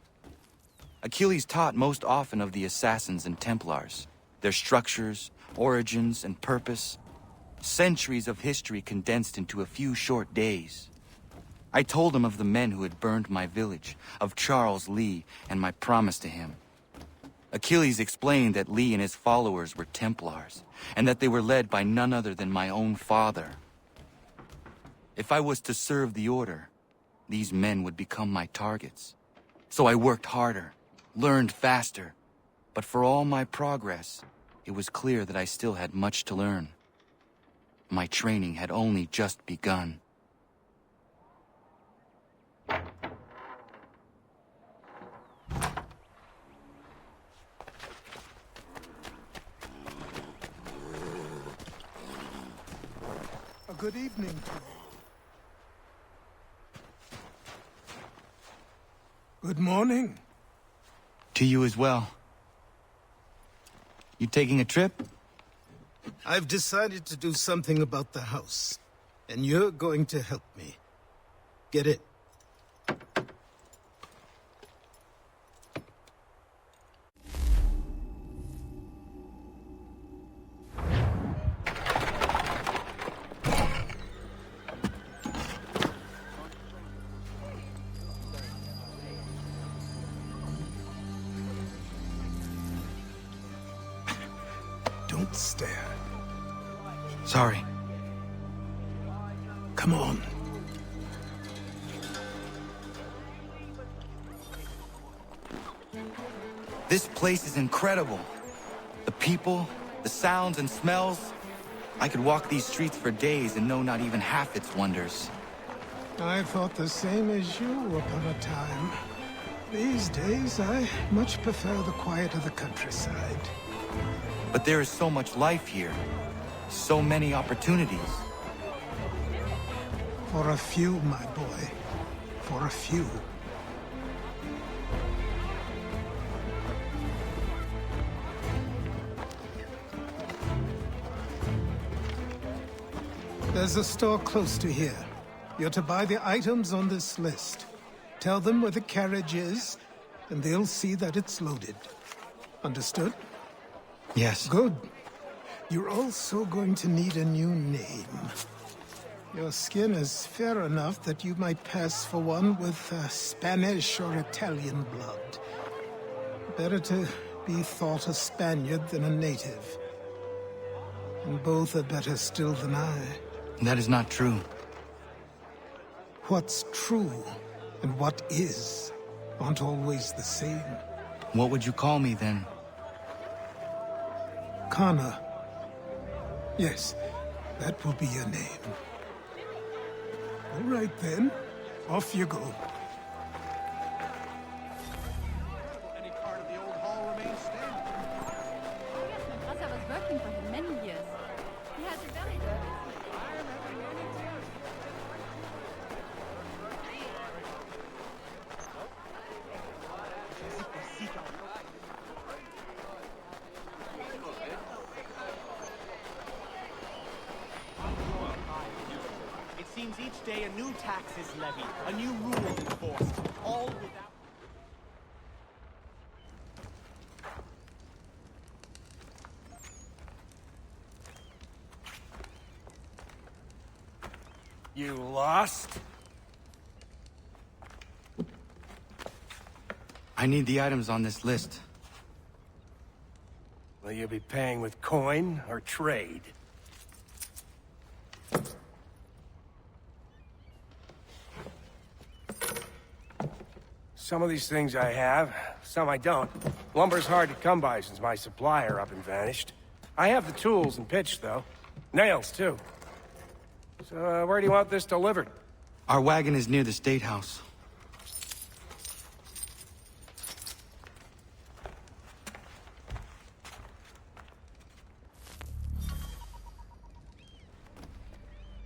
Achilles taught most often of the assassins and Templars, their structures, origins, and purpose. Centuries of history condensed into a few short days. I told him of the men who had burned my village, of Charles Lee, and my promise to him. Achilles explained that Lee and his followers were Templars, and that they were led by none other than my own father. If I was to serve the order, these men would become my targets. So I worked harder, learned faster, but for all my progress, it was clear that I still had much to learn. My training had only just begun. Good evening to you. Good morning. To you as well. You taking a trip? I've decided to do something about the house, and you're going to help me. Get it? Don't stare. Sorry. Come on. This place is incredible. The people, the sounds and smells. I could walk these streets for days and know not even half its wonders. I thought the same as you upon a time. These days, I much prefer the quiet of the countryside. But there is so much life here. So many opportunities. For a few, my boy. For a few. There's a store close to here. You're to buy the items on this list. Tell them where the carriage is, and they'll see that it's loaded. Understood? Yes. Good. You're also going to need a new name. Your skin is fair enough that you might pass for one with Spanish or Italian blood. Better to be thought a Spaniard than a native. And both are better still than I. That is not true. What's true and what is aren't always the same. What would you call me then? Kana. Yes, that will be your name. All right then, off you go. Any part of the old hall remains standing? Oh yes, my brother was working for him many years. He has a very good. I remember many too. It seems each day a new tax is levied, a new rule enforced, all without... You lost? I need the items on this list. Will you be paying with coin or trade? Some of these things I have, some I don't. Lumber's hard to come by since my supplier up and vanished. I have the tools and pitch, though. Nails, too. So, where do you want this delivered? Our wagon is near the State House.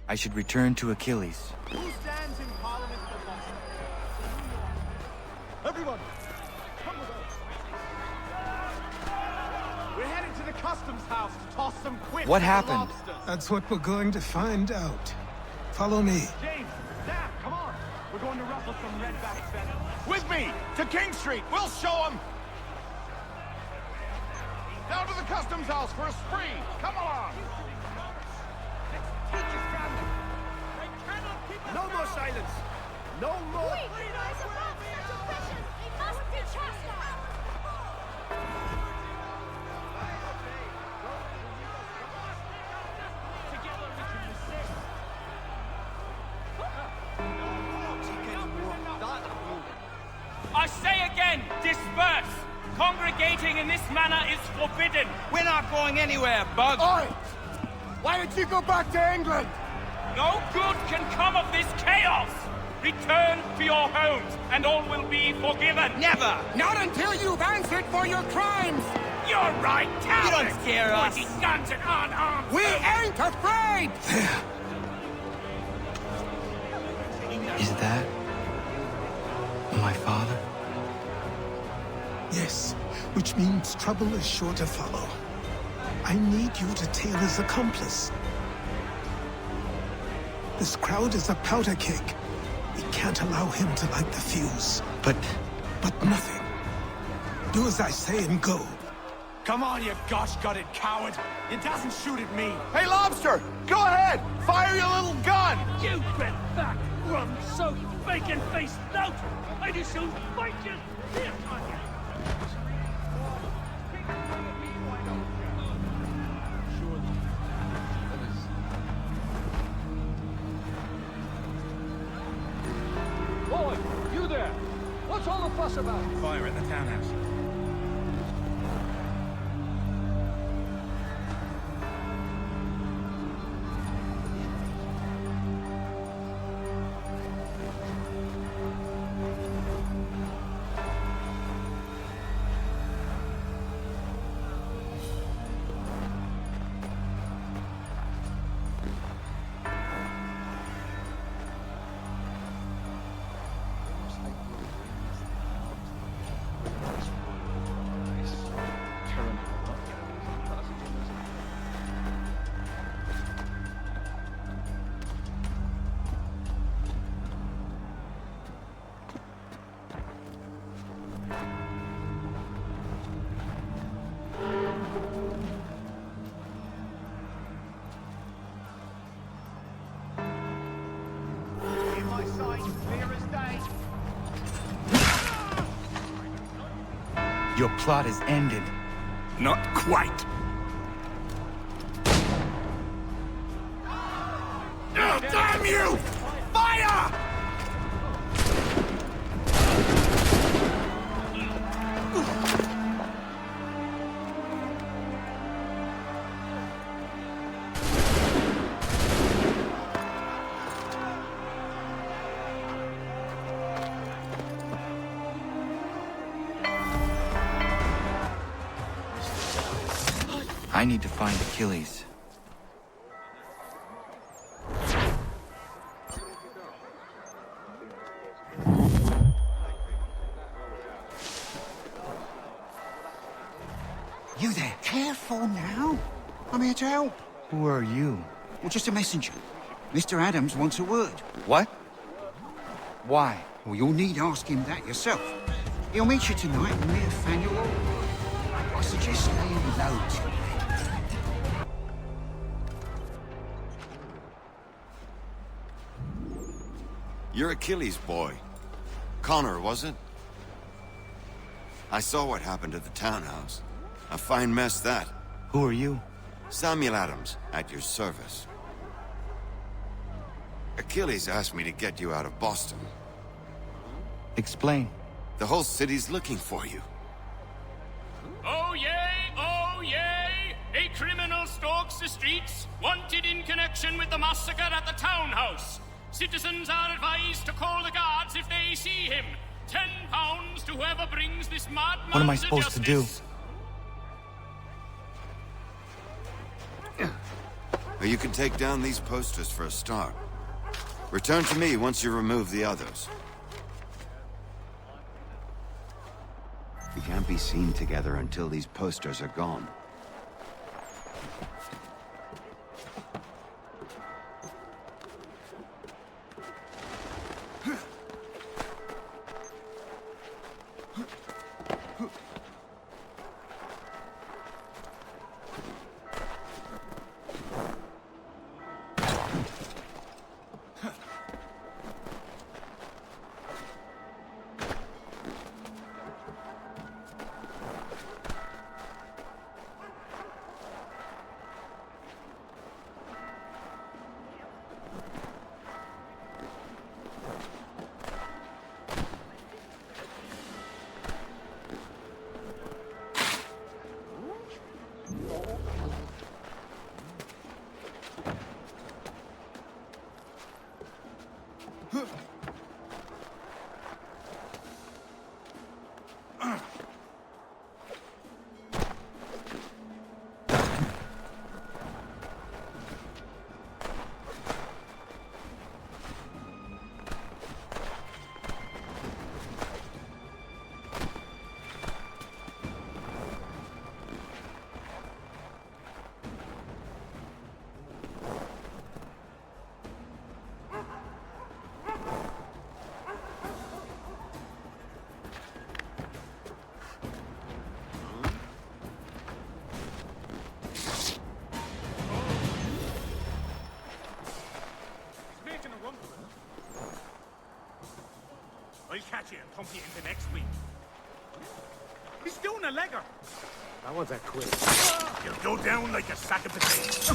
I should return to Achilles. Who stands in Parliament for Boston? Everyone, come with us. We're heading to the customs house to toss some quick. What happened? That's what we're going to find out. Follow me. James, Sam, come on. We're going to ruffle some redback feathers. With me, to King Street. We'll show them. Down to the customs house for a spree. Come along. No more silence. No more. Wait, there's a box such a precious. It must be chastised. I say again, disperse! Congregating in this manner is forbidden! We're not going anywhere, Bug. Oi! Why did you go back to England? No good can come of this chaos! Return to your homes, and all will be forgiven! Never! Not until you've answered for your crimes! You're right, cowards! You don't scare us! Pointing guns at unarmed We folk. ain't afraid! Is that my father? Yes, which means trouble is sure to follow. I need you to tail his accomplice. This crowd is a powder keg. We can't allow him to light the fuse. But nothing. Do as I say and go. Come on, you gosh-gutted coward! It doesn't shoot at me! Hey, Lobster! Go ahead! Fire your little gun! You bet back, rum-soaked, bacon-faced lout! I just shall fight you! Here, Boy, you there! What's all the fuss about? Fire at the townhouse. Your plot is ended. Not quite. Oh, damn you! Fire! I need to find Achilles. You there? Careful now. I'm here to help. Who are you? Well, just a messenger. Mr. Adams wants a word. What? Why? Well, you'll need to ask him that yourself. He'll meet you tonight near Faneuil. I suggest laying low tonight. You're Achilles' boy. Connor, was it? I saw what happened at the townhouse. A fine mess, that. Who are you? Samuel Adams, at your service. Achilles asked me to get you out of Boston. Explain. The whole city's looking for you. Oh yay, oh yay! A criminal stalks the streets, wanted in connection with the massacre at the townhouse. Citizens are advised to call the guards if they see him. £10 to whoever brings this madman. What am I supposed to do? Well, you can take down these posters for a start. Return to me once you remove the others. We can't be seen together until these posters are gone. you and pump you into next week. He's doing a legger. That one's a quit. You'll go down like a sack of potatoes.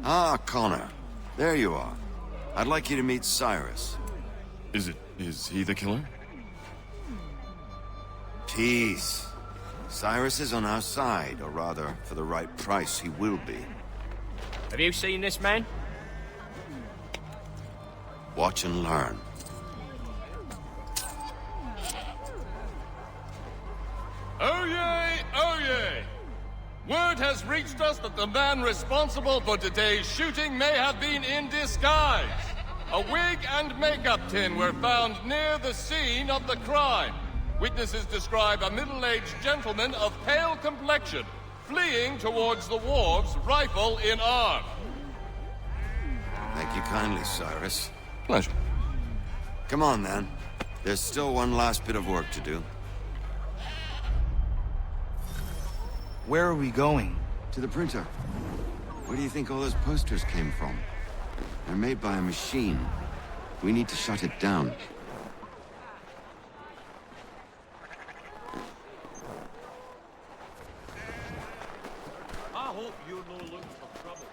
Ah, Connor. There you are. I'd like you to meet Cyrus. Is he the killer? Peace. Cyrus is on our side, or rather, for the right price, he will be. Have you seen this man? Watch and learn. Oh yay! Oh yay! Word has reached us that the man responsible for today's shooting may have been in disguise. A wig and makeup tin were found near the scene of the crime. Witnesses describe a middle-aged gentleman of pale complexion fleeing towards the wharves, rifle in arm. Thank you kindly, Cyrus. Pleasure. Come on, then. There's still one last bit of work to do. Where are we going? To the printer. Where do you think all those posters came from? They're made by a machine. We need to shut it down. I hope you're no looking for trouble.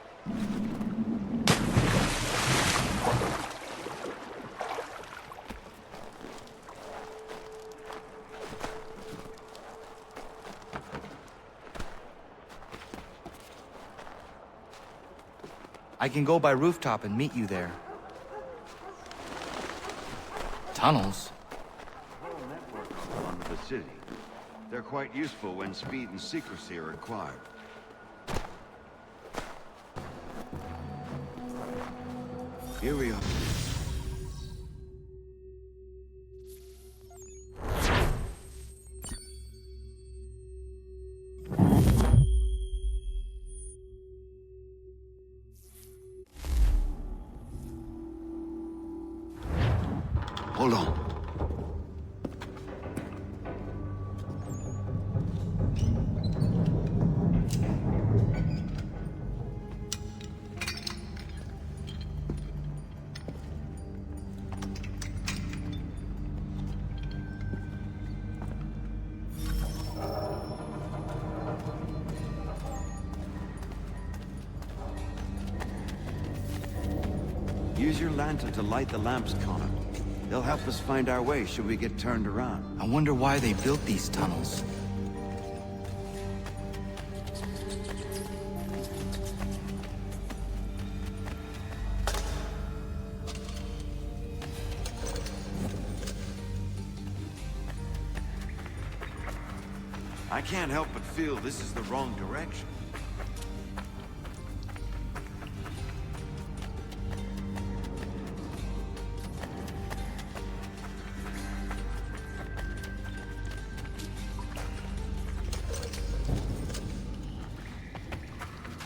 I can go by rooftop and meet you there. Tunnels? Whole network on the city. They're quite useful when speed and secrecy are required. Here we are. Hold on. Use your lantern to light the lamps, Connor. They'll help us find our way should we get turned around. I wonder why they built these tunnels. I can't help but feel this is the wrong direction.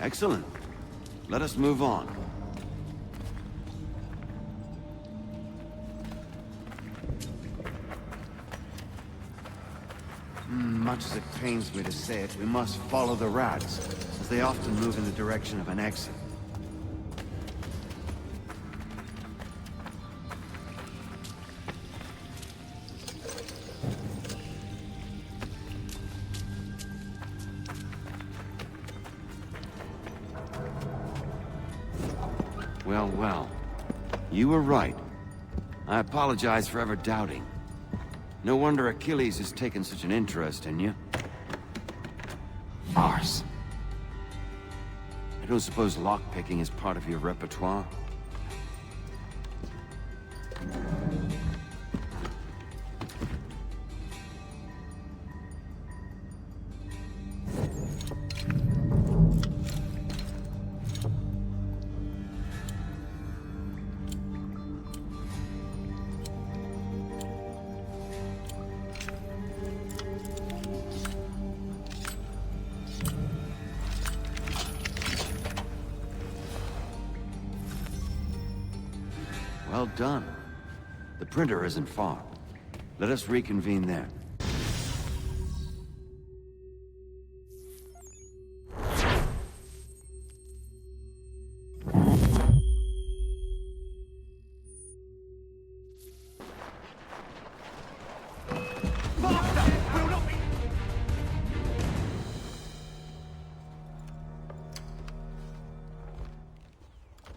Excellent. Let us move on. Much as it pains me to say it, we must follow the rats, as they often move in the direction of an exit. Well, well. You were right. I apologize for ever doubting. No wonder Achilles has taken such an interest in you. Farce. I don't suppose lockpicking is part of your repertoire? Well done. The printer isn't far. Let us reconvene there.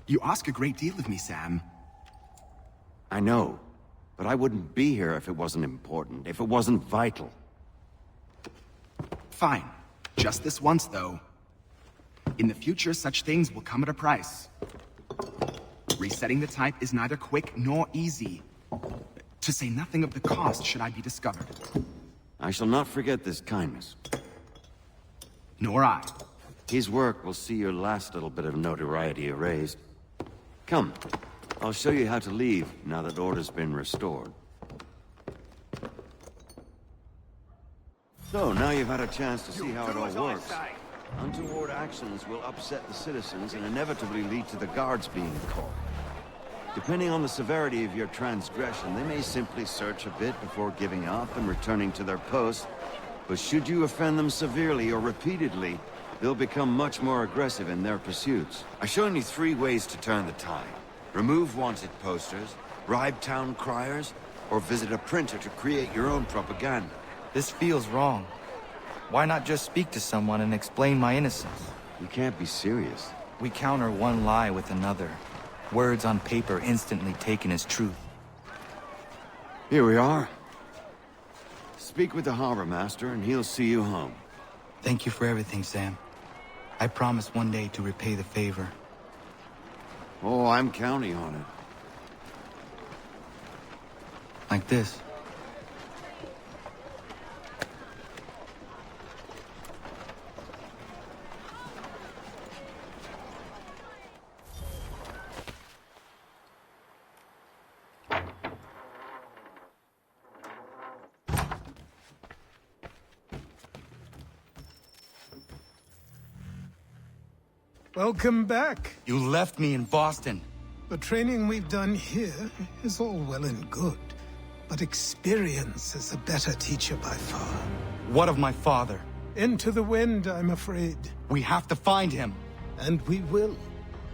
You ask a great deal of me, Sam. I know, but I wouldn't be here if it wasn't important, if it wasn't vital. Fine. Just this once, though. In the future, such things will come at a price. Resetting the type is neither quick nor easy. To say nothing of the cost should I be discovered. I shall not forget this kindness. Nor I. His work will see your last little bit of notoriety erased. Come, I'll show you how to leave now that order's been restored. So, now you've had a chance to see how it all works. Untoward actions will upset the citizens and inevitably lead to the guards being caught. Depending on the severity of your transgression, they may simply search a bit before giving up and returning to their posts. But should you offend them severely or repeatedly, they'll become much more aggressive in their pursuits. I've shown you 3 ways to turn the tide. Remove wanted posters, bribe town criers, or visit a printer to create your own propaganda. This feels wrong. Why not just speak to someone and explain my innocence? You can't be serious. We counter one lie with another. Words on paper instantly taken as truth. Here we are. Speak with the harbor master and he'll see you home. Thank you for everything, Sam. I promise one day to repay the favor. Oh, I'm counting on it. Like this. Welcome back. You left me in Boston. The training we've done here is all well and good, but experience is a better teacher by far. What of my father? Into the wind, I'm afraid. We have to find him. And we will,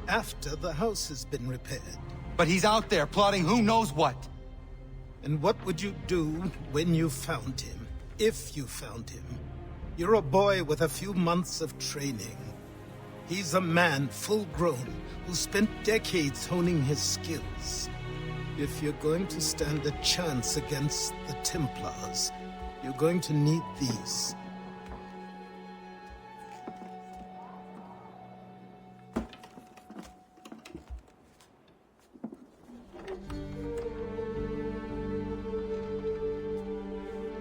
after the house has been repaired. But he's out there plotting who knows what. And what would you do when you found him? If you found him? You're a boy with a few months of training. He's a man, full-grown, who spent decades honing his skills. If you're going to stand a chance against the Templars, you're going to need these.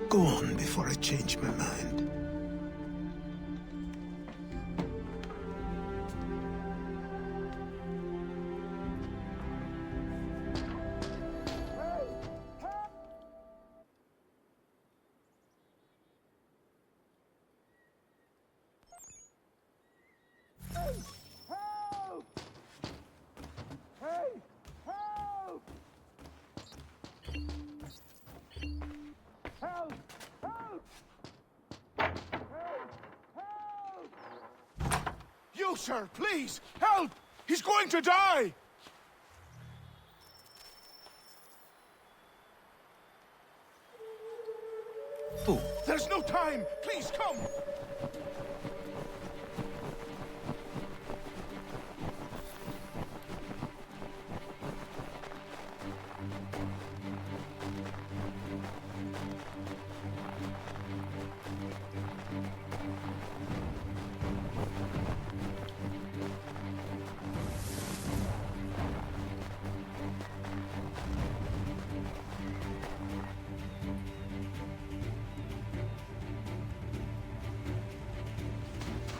Go on before I change my mind. You, sir, please, help! He's going to die! Who? There's no time! Please, come!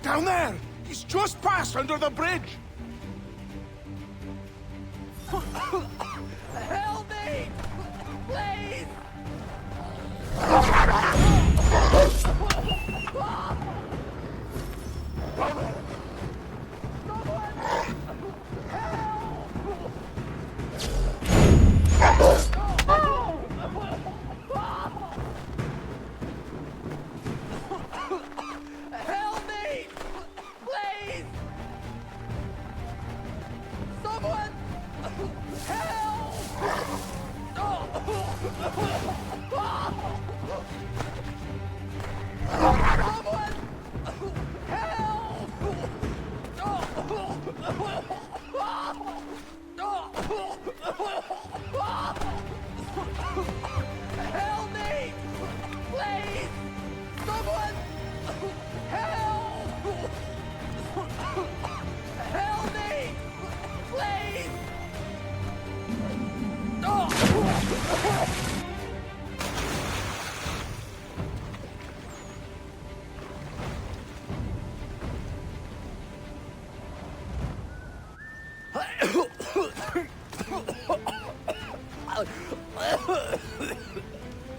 Down there! He's just passed under the bridge! Help me! Please!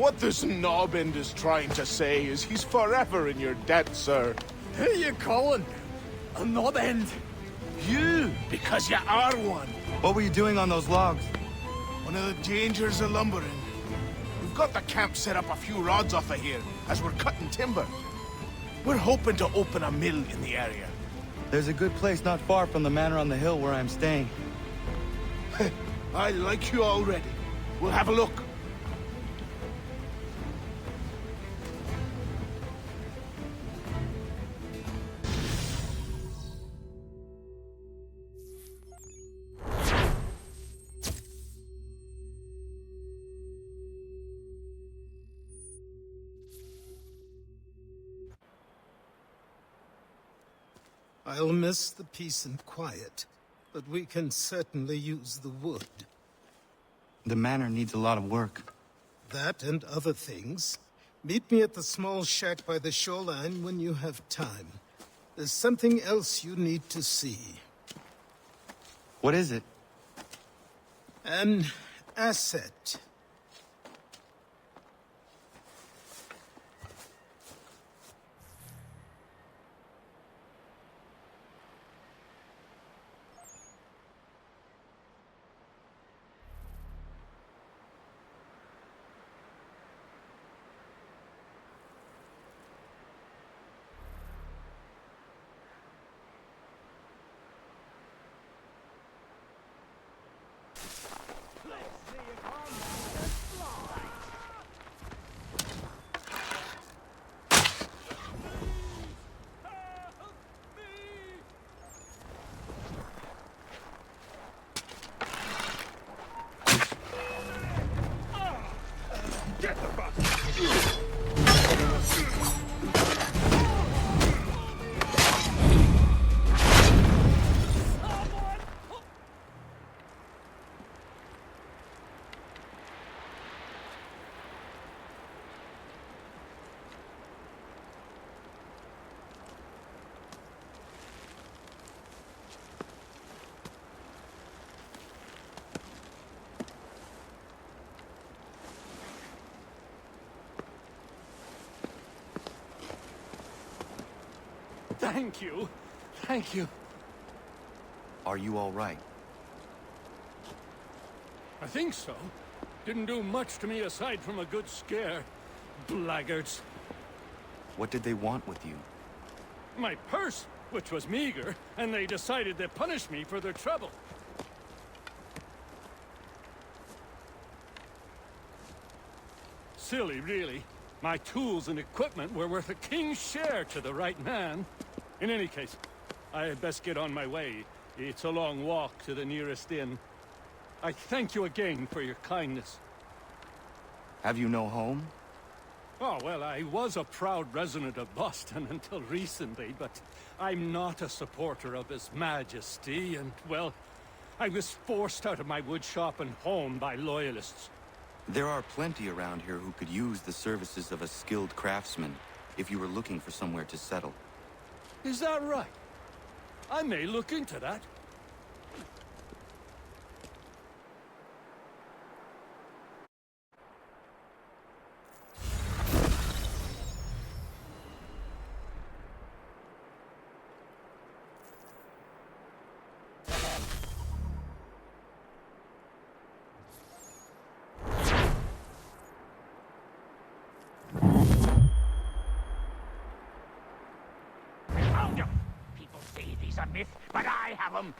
What this knobbend is trying to say is he's forever in your debt, sir. Who you calling? A knob-end? You, because you are one. What were you doing on those logs? One of the dangers of lumbering. We've got the camp set up a few rods off of here, as we're cutting timber. We're hoping to open a mill in the area. There's a good place not far from the manor on the hill where I'm staying. I like you already. We'll have a look. I'll miss the peace and quiet, but we can certainly use the wood. The manor needs a lot of work. That and other things. Meet me at the small shack by the shoreline when you have time. There's something else you need to see. What is it? An asset. Thank you. Thank you. Are you all right? I think so. Didn't do much to me aside from a good scare. Blackguards. What did they want with you? My purse, which was meager, and they decided to punish me for their trouble. Silly, really. My tools and equipment were worth a king's share to the right man. In any case, I had best get on my way. It's a long walk to the nearest inn. I thank you again for your kindness. Have you no home? Oh, well, I was a proud resident of Boston until recently, but I'm not a supporter of His Majesty, and, well, I was forced out of my woodshop and home by loyalists. There are plenty around here who could use the services of a skilled craftsman, if you were looking for somewhere to settle. Is that right? I may look into that. A myth, but I have them.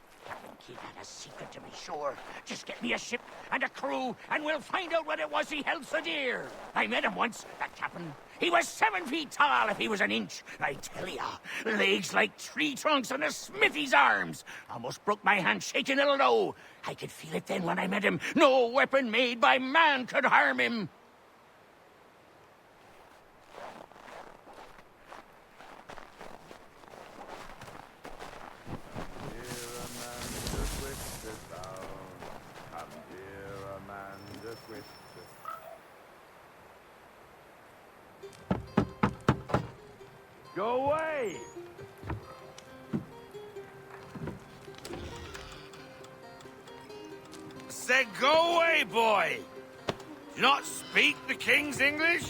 Keep that a secret to be sure. Just get me a ship and a crew, and we'll find out what it was he held so dear. I met him once, that captain. He was 7 feet tall if he was an inch. I tell ya, legs like tree trunks and a smithy's arms. Almost broke my hand shaking it'll know. I could feel it then when I met him. No weapon made by man could harm him. Go away! Say, go away, boy! Do you not speak the King's English?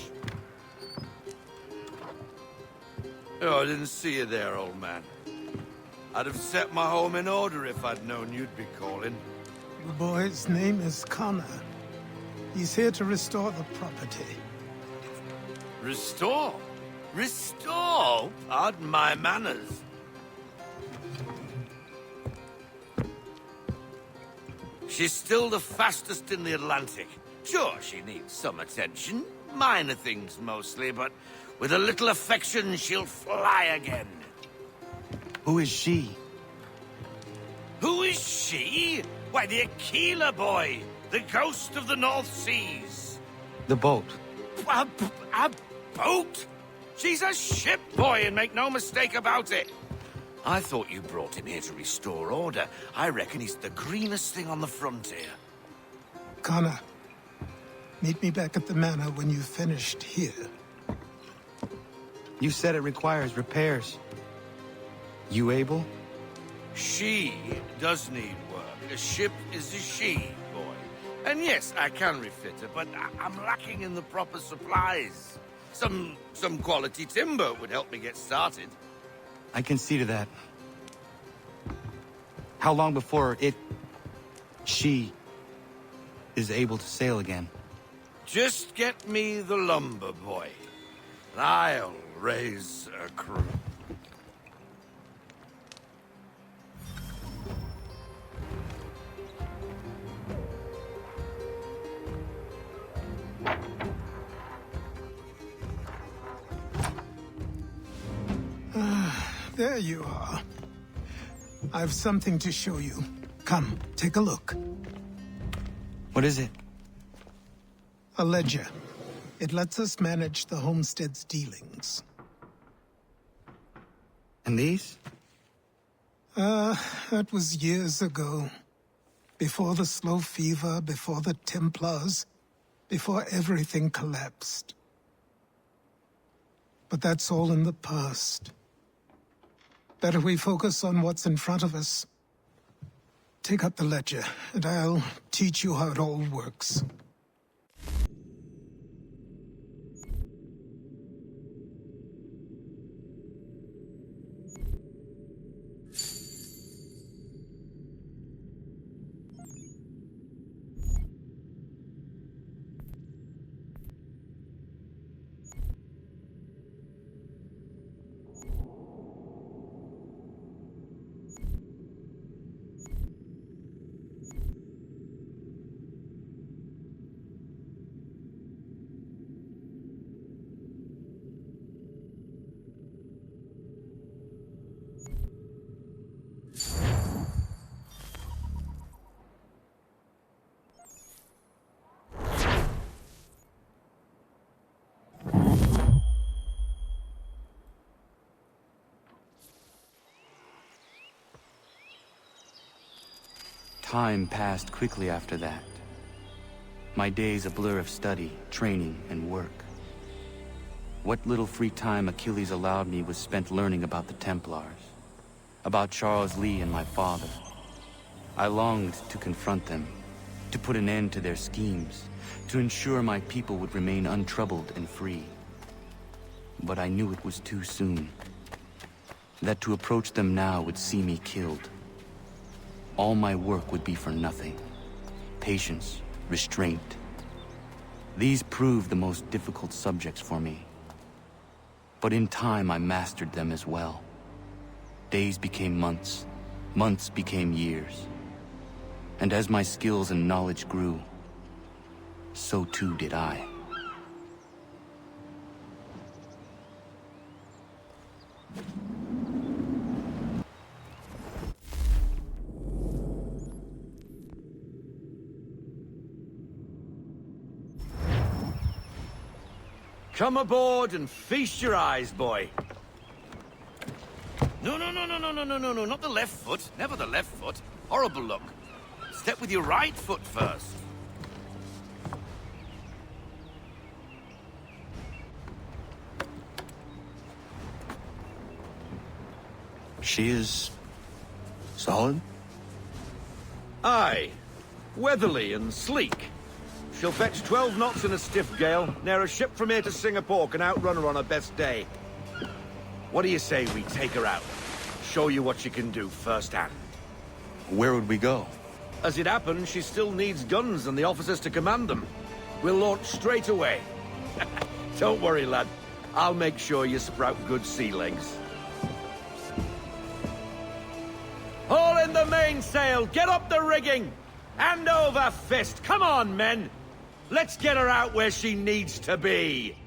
Oh, I didn't see you there, old man. I'd have set my home in order if I'd known you'd be calling. The boy's name is Connor. He's here to restore the property. Restore? Restore? Pardon my manners. She's still the fastest in the Atlantic. Sure, she needs some attention. Minor things mostly, but with a little affection, she'll fly again. Who is she? Who is she? Why, the Aquila boy, the ghost of the North Seas. The boat. A boat? She's a ship boy, and make no mistake about it. I thought you brought him here to restore order. I reckon he's the greenest thing on the frontier. Connor, meet me back at the manor when you've finished here. You said it requires repairs. You able? She does need work. A ship is a she, boy. And yes, I can refit her, but I'm lacking in the proper supplies. Some quality timber would help me get started. I can see to that. How long before she, is able to sail again? Just get me the lumber, boy. And I'll raise a crew. There you are. I've something to show you. Come, take a look. What is it? A ledger. It lets us manage the homestead's dealings. And these? That was years ago. Before the slow fever, before the Templars, before everything collapsed. But that's all in the past. Better we focus on what's in front of us. Take up the ledger, and I'll teach you how it all works. Time passed quickly after that. My days a blur of study, training, and work. What little free time Achilles allowed me was spent learning about the Templars, about Charles Lee and my father. I longed to confront them, to put an end to their schemes, to ensure my people would remain untroubled and free. But I knew it was too soon, that to approach them now would see me killed. All my work would be for nothing. Patience, restraint. These proved the most difficult subjects for me. But in time I mastered them as well. Days became months, months became years. And as my skills and knowledge grew, so too did I. Come aboard and feast your eyes, boy. No, not the left foot. Never the left foot. Horrible look. Step with your right foot first. She is solid? Aye. Weatherly and sleek. She'll fetch 12 knots in a stiff gale, near a ship from here to Singapore can outrun her on her best day. What do you say we take her out? Show you what she can do firsthand. Where would we go? As it happens, she still needs guns and the officers to command them. We'll launch straight away. Don't worry, lad. I'll make sure you sprout good sea legs. Haul in the mainsail! Get up the rigging! Hand over fist! Come on, men! Let's get her out where she needs to be!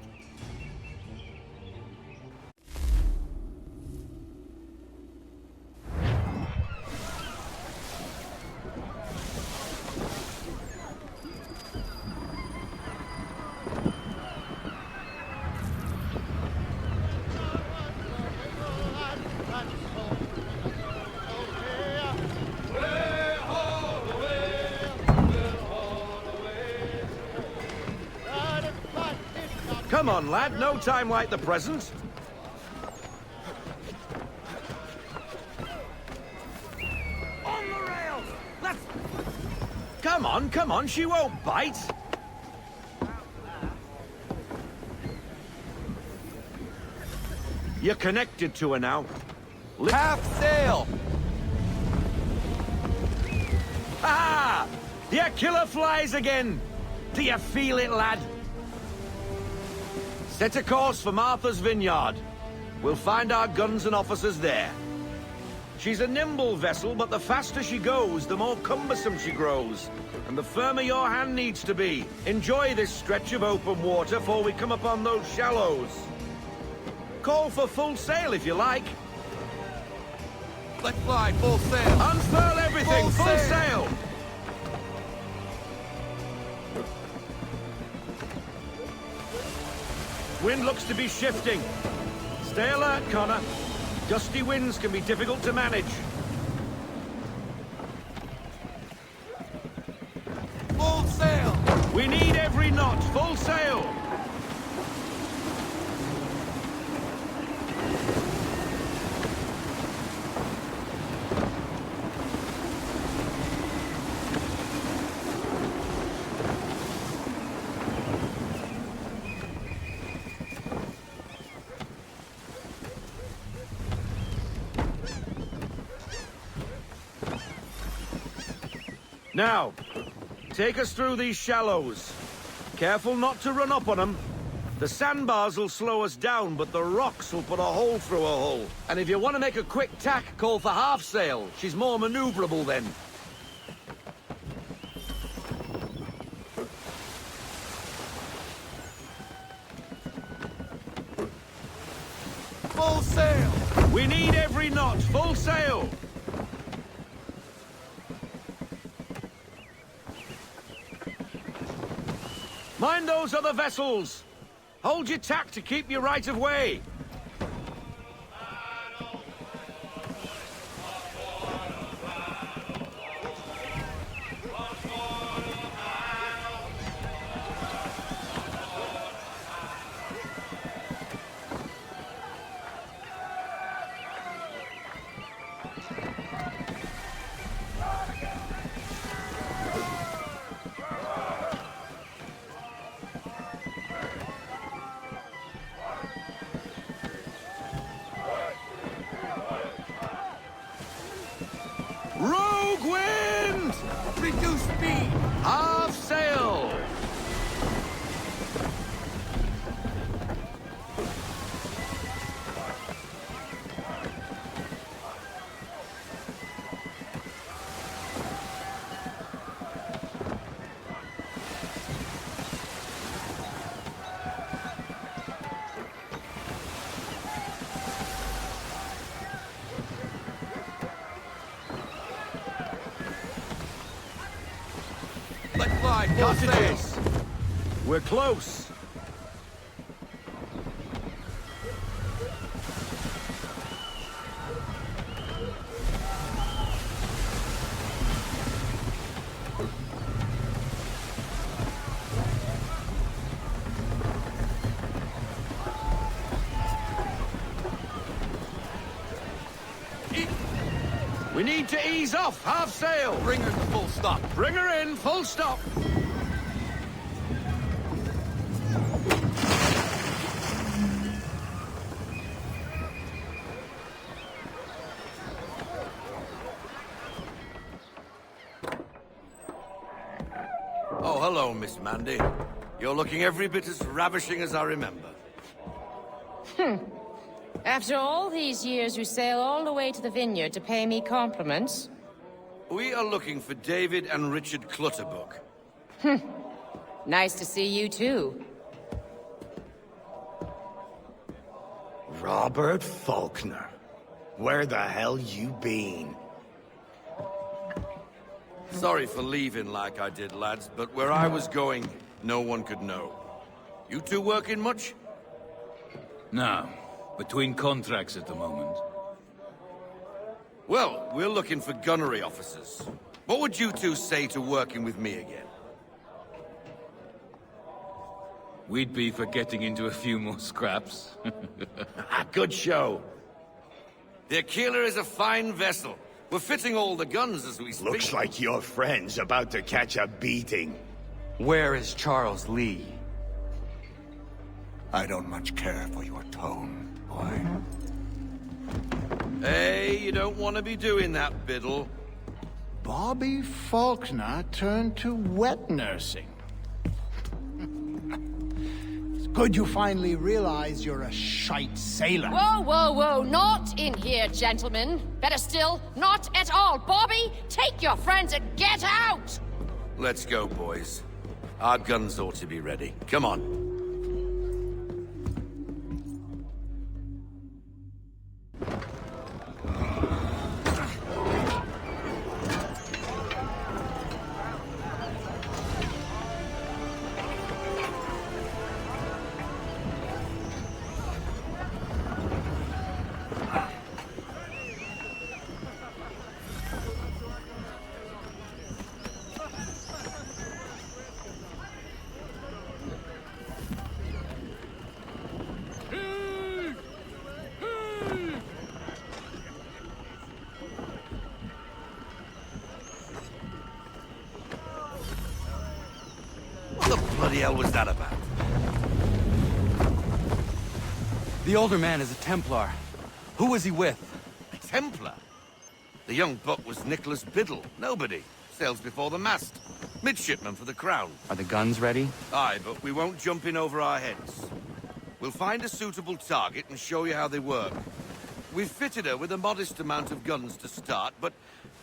Come on, lad. No time like the present. On the rails! Let's... Come on. She won't bite. You're connected to her now. Half sail! Ah! Your killer flies again! Do you feel it, lad? Set a course for Martha's Vineyard. We'll find our guns and officers there. She's a nimble vessel, but the faster she goes, the more cumbersome she grows. And the firmer your hand needs to be. Enjoy this stretch of open water before we come upon those shallows. Call for full sail if you like. Let's fly, full sail. Unfurl everything, full sail. Wind looks to be shifting. Stay alert, Connor. Gusty winds can be difficult to manage. Full sail! We need every knot. Full sail! Now, take us through these shallows. Careful not to run up on them. The sandbars will slow us down, but the rocks will put a hole through a hull. And if you want to make a quick tack, call for half sail. She's more maneuverable then. Full sail! We need every knot. Full sail! Mind those other vessels! Hold your tack to keep your right of way! Rogue wind! Reduce speed! Half sail! Let's fly, full Got sail! this! We're close! We need to ease off, half sail! Bring her to full stop. Bring her in, full stop! Oh, hello, Miss Mandy. You're looking every bit as ravishing as I remember. After all these years, you sail all the way to the vineyard to pay me compliments? We are looking for David and Richard Clutterbuck. Nice to see you, too. Robert Faulkner. Where the hell you been? Sorry for leaving like I did, lads, but where I was going, no one could know. You two working much? No. Between contracts at the moment. Well, we're looking for gunnery officers. What would you two say to working with me again? We'd be for getting into a few more scraps. Good show. The Aquila is a fine vessel. We're fitting all the guns as we speak. Looks like your friend's about to catch a beating. Where is Charles Lee? I don't much care for your tone, boy. Hey, you don't want to be doing that, Biddle. Bobby Faulkner turned to wet nursing. It's good you finally realize you're a shite sailor. Whoa, whoa, whoa, not in here, gentlemen. Better still, not at all. Bobby, take your friends and get out! Let's go, boys. Our guns ought to be ready. Come on. What the bloody hell was that about? The older man is a Templar. Who was he with? A Templar? The young buck was Nicholas Biddle. Nobody. Sails before the mast. Midshipman for the Crown. Are the guns ready? Aye, but we won't jump in over our heads. We'll find a suitable target and show you how they work. We've fitted her with a modest amount of guns to start, but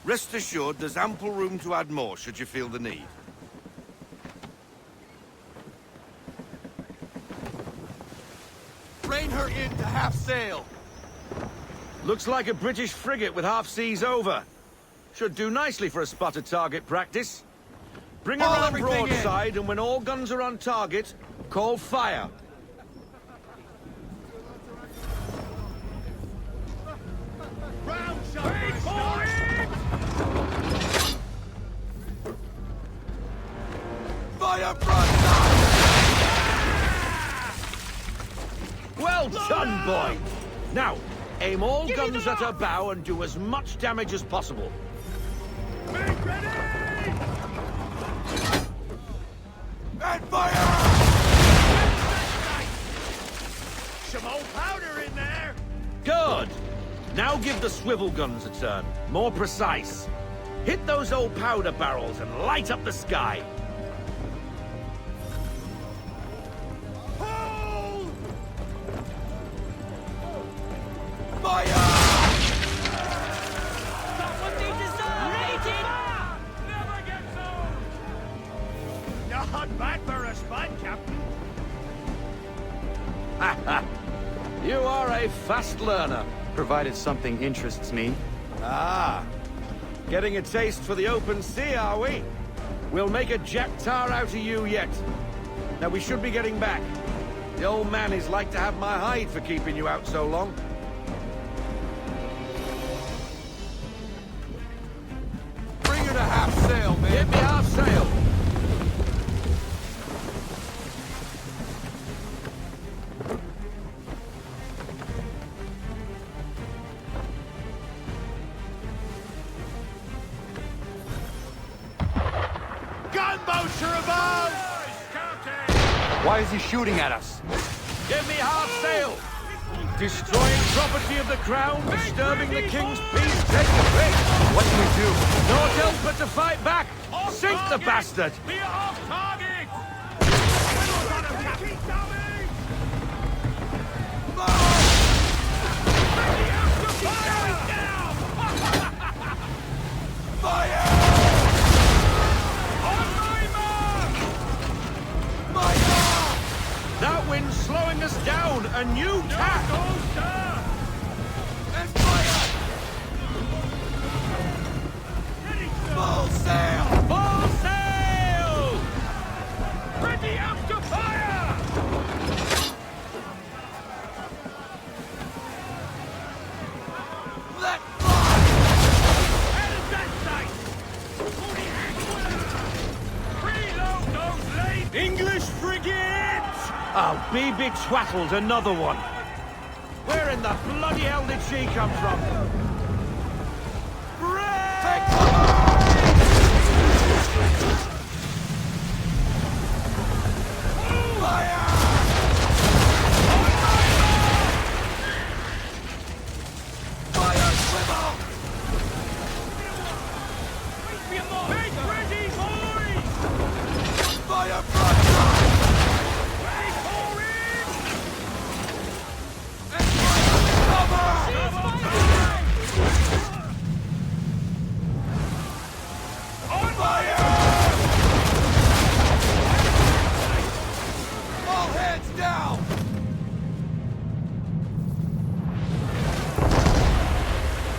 rest assured there's ample room to add more should you feel the need. Rein her in to half sail. Looks like a British frigate with half seas over. Should do nicely for a spotted target practice. Bring her on broadside, and when all guns are on target, call fire. Fire broadside! Well done, boy! Now, aim all guns at her bow and do as much damage as possible. Make ready! And fire! Some old powder in there! Good! Now give the swivel guns a turn. More precise. Hit those old powder barrels and light up the sky. Not bad for a spud, Captain. You are a fast learner. Provided something interests me. Ah. Getting a taste for the open sea, are we? We'll make a jack tar out of you yet. Now we should be getting back. The old man is like to have my hide for keeping you out so long. Bring her to half sail, man. Get me half sail. Gunboats are above! Why is he shooting at us? Give me half sail! Destroying property of the crown, disturbing the king's peace, take the pick. What do we do? Naught else but to fight back. Sink the bastard. Be off target! That wind's slowing us down. A new tack. And fire! Full sail! Full sail! Ready up to fire! Let fly! How's that sight? Reload those late English frigates! Oh, BB Twattle's another one. Where in the bloody hell did she come from? Take cover! Fire! Fire, swivel! Make ready, boys! Fire, broadside! Ready for it! And fire, cover! On fire! All hands down!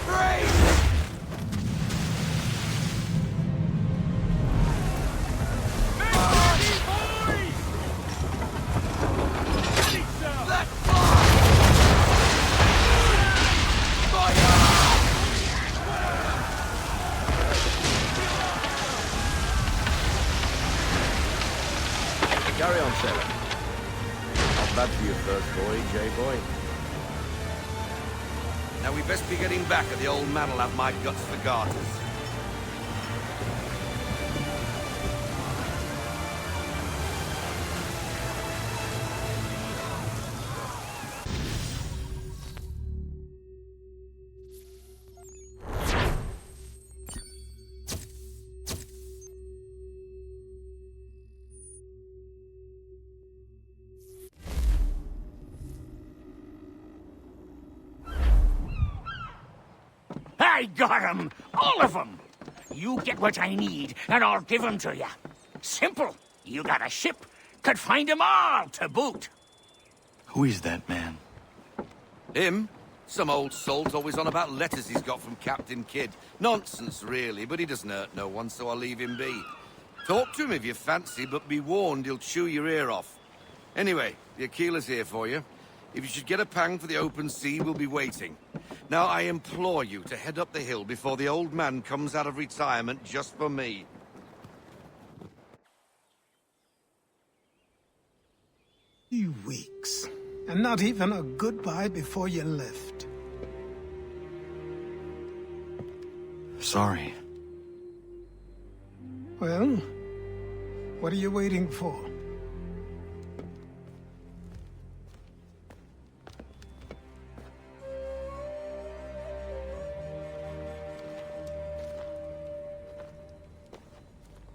Brace! Make ready, boys! Ready, sir! Let fly! Fire! Carry on, sailor. Not bad for your first voyage, eh, boy? Now we best be getting back, or the old man'll have my guts for garters. I got 'em! All of 'em! You get what I need, and I'll give 'em to you. Simple. You got a ship, could find 'em all to boot. Who is that man? Him? Some old salt always on about letters he's got from Captain Kidd. Nonsense, really, but he doesn't hurt no one, so I'll leave him be. Talk to him if you fancy, but be warned he'll chew your ear off. Anyway, the Aquila's here for you. If you should get a pang for the open sea, we'll be waiting. Now, I implore you to head up the hill before the old man comes out of retirement just for me. 2 weeks. And not even a goodbye before you left. Sorry. Well, what are you waiting for?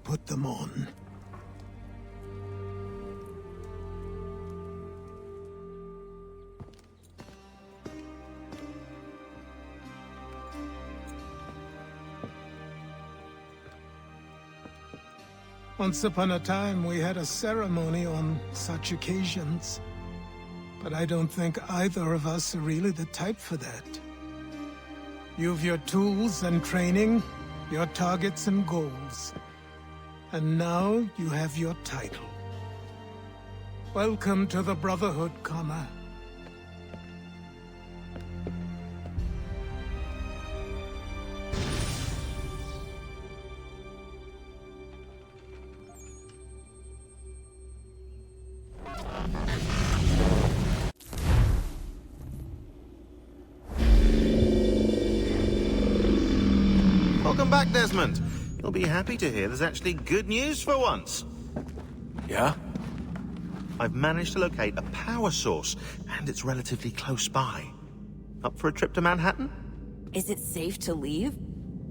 Put them on. Once upon a time, we had a ceremony on such occasions. But I don't think either of us are really the type for that. You've your tools and training, your targets and goals. And now you have your title. Welcome to the Brotherhood, Connor. Welcome back, Desmond. You'll be happy to hear there's actually good news for once. Yeah? I've managed to locate a power source, and it's relatively close by. Up for a trip to Manhattan? Is it safe to leave?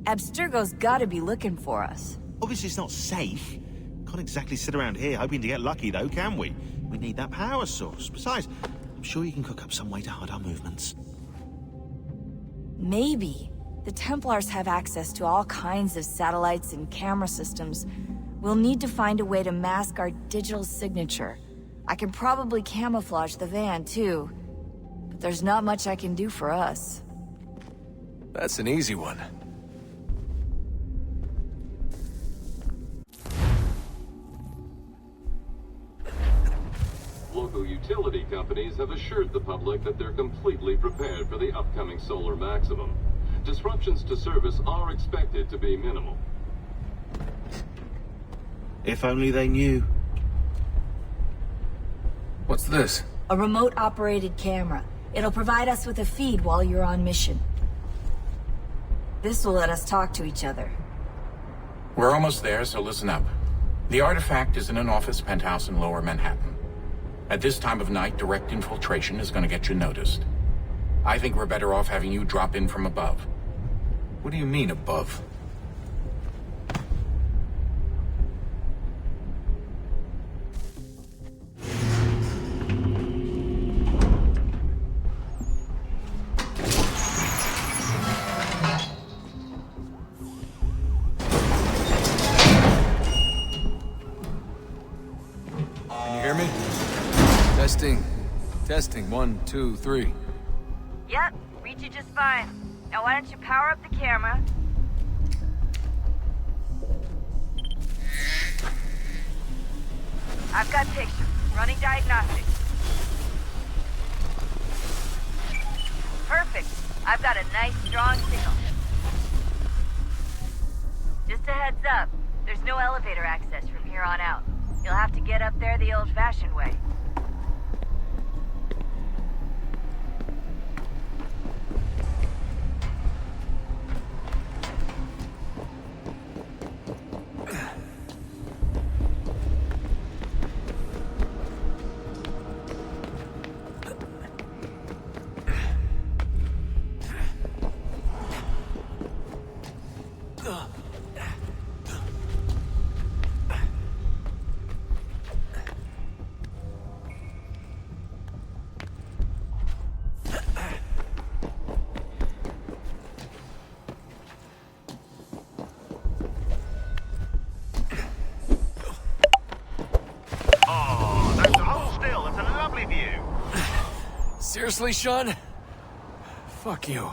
Abstergo's gotta be looking for us. Obviously it's not safe. Can't exactly sit around here hoping to get lucky, though, can we? We need that power source. Besides, I'm sure you can cook up some way to hide our movements. Maybe. The Templars have access to all kinds of satellites and camera systems. We'll need to find a way to mask our digital signature. I can probably camouflage the van, too. But there's not much I can do for us. That's an easy one. Local utility companies have assured the public that they're completely prepared for the upcoming solar maximum. Disruptions to service are expected to be minimal. If only they knew. What's this? A remote-operated camera. It'll provide us with a feed while you're on mission. This will let us talk to each other. We're almost there, so listen up. The artifact is in an office penthouse in Lower Manhattan. At this time of night, direct infiltration is going to get you noticed. I think we're better off having you drop in from above. What do you mean, above? Can you hear me? Testing. Testing. 1, 2, 3. Yep, reach you just fine. Now why don't you power up the camera? I've got pictures. Running diagnostics. Perfect. I've got a nice, strong signal. Just a heads up, there's no elevator access from here on out. You'll have to get up there the old-fashioned way. Seriously, Sean? Fuck you.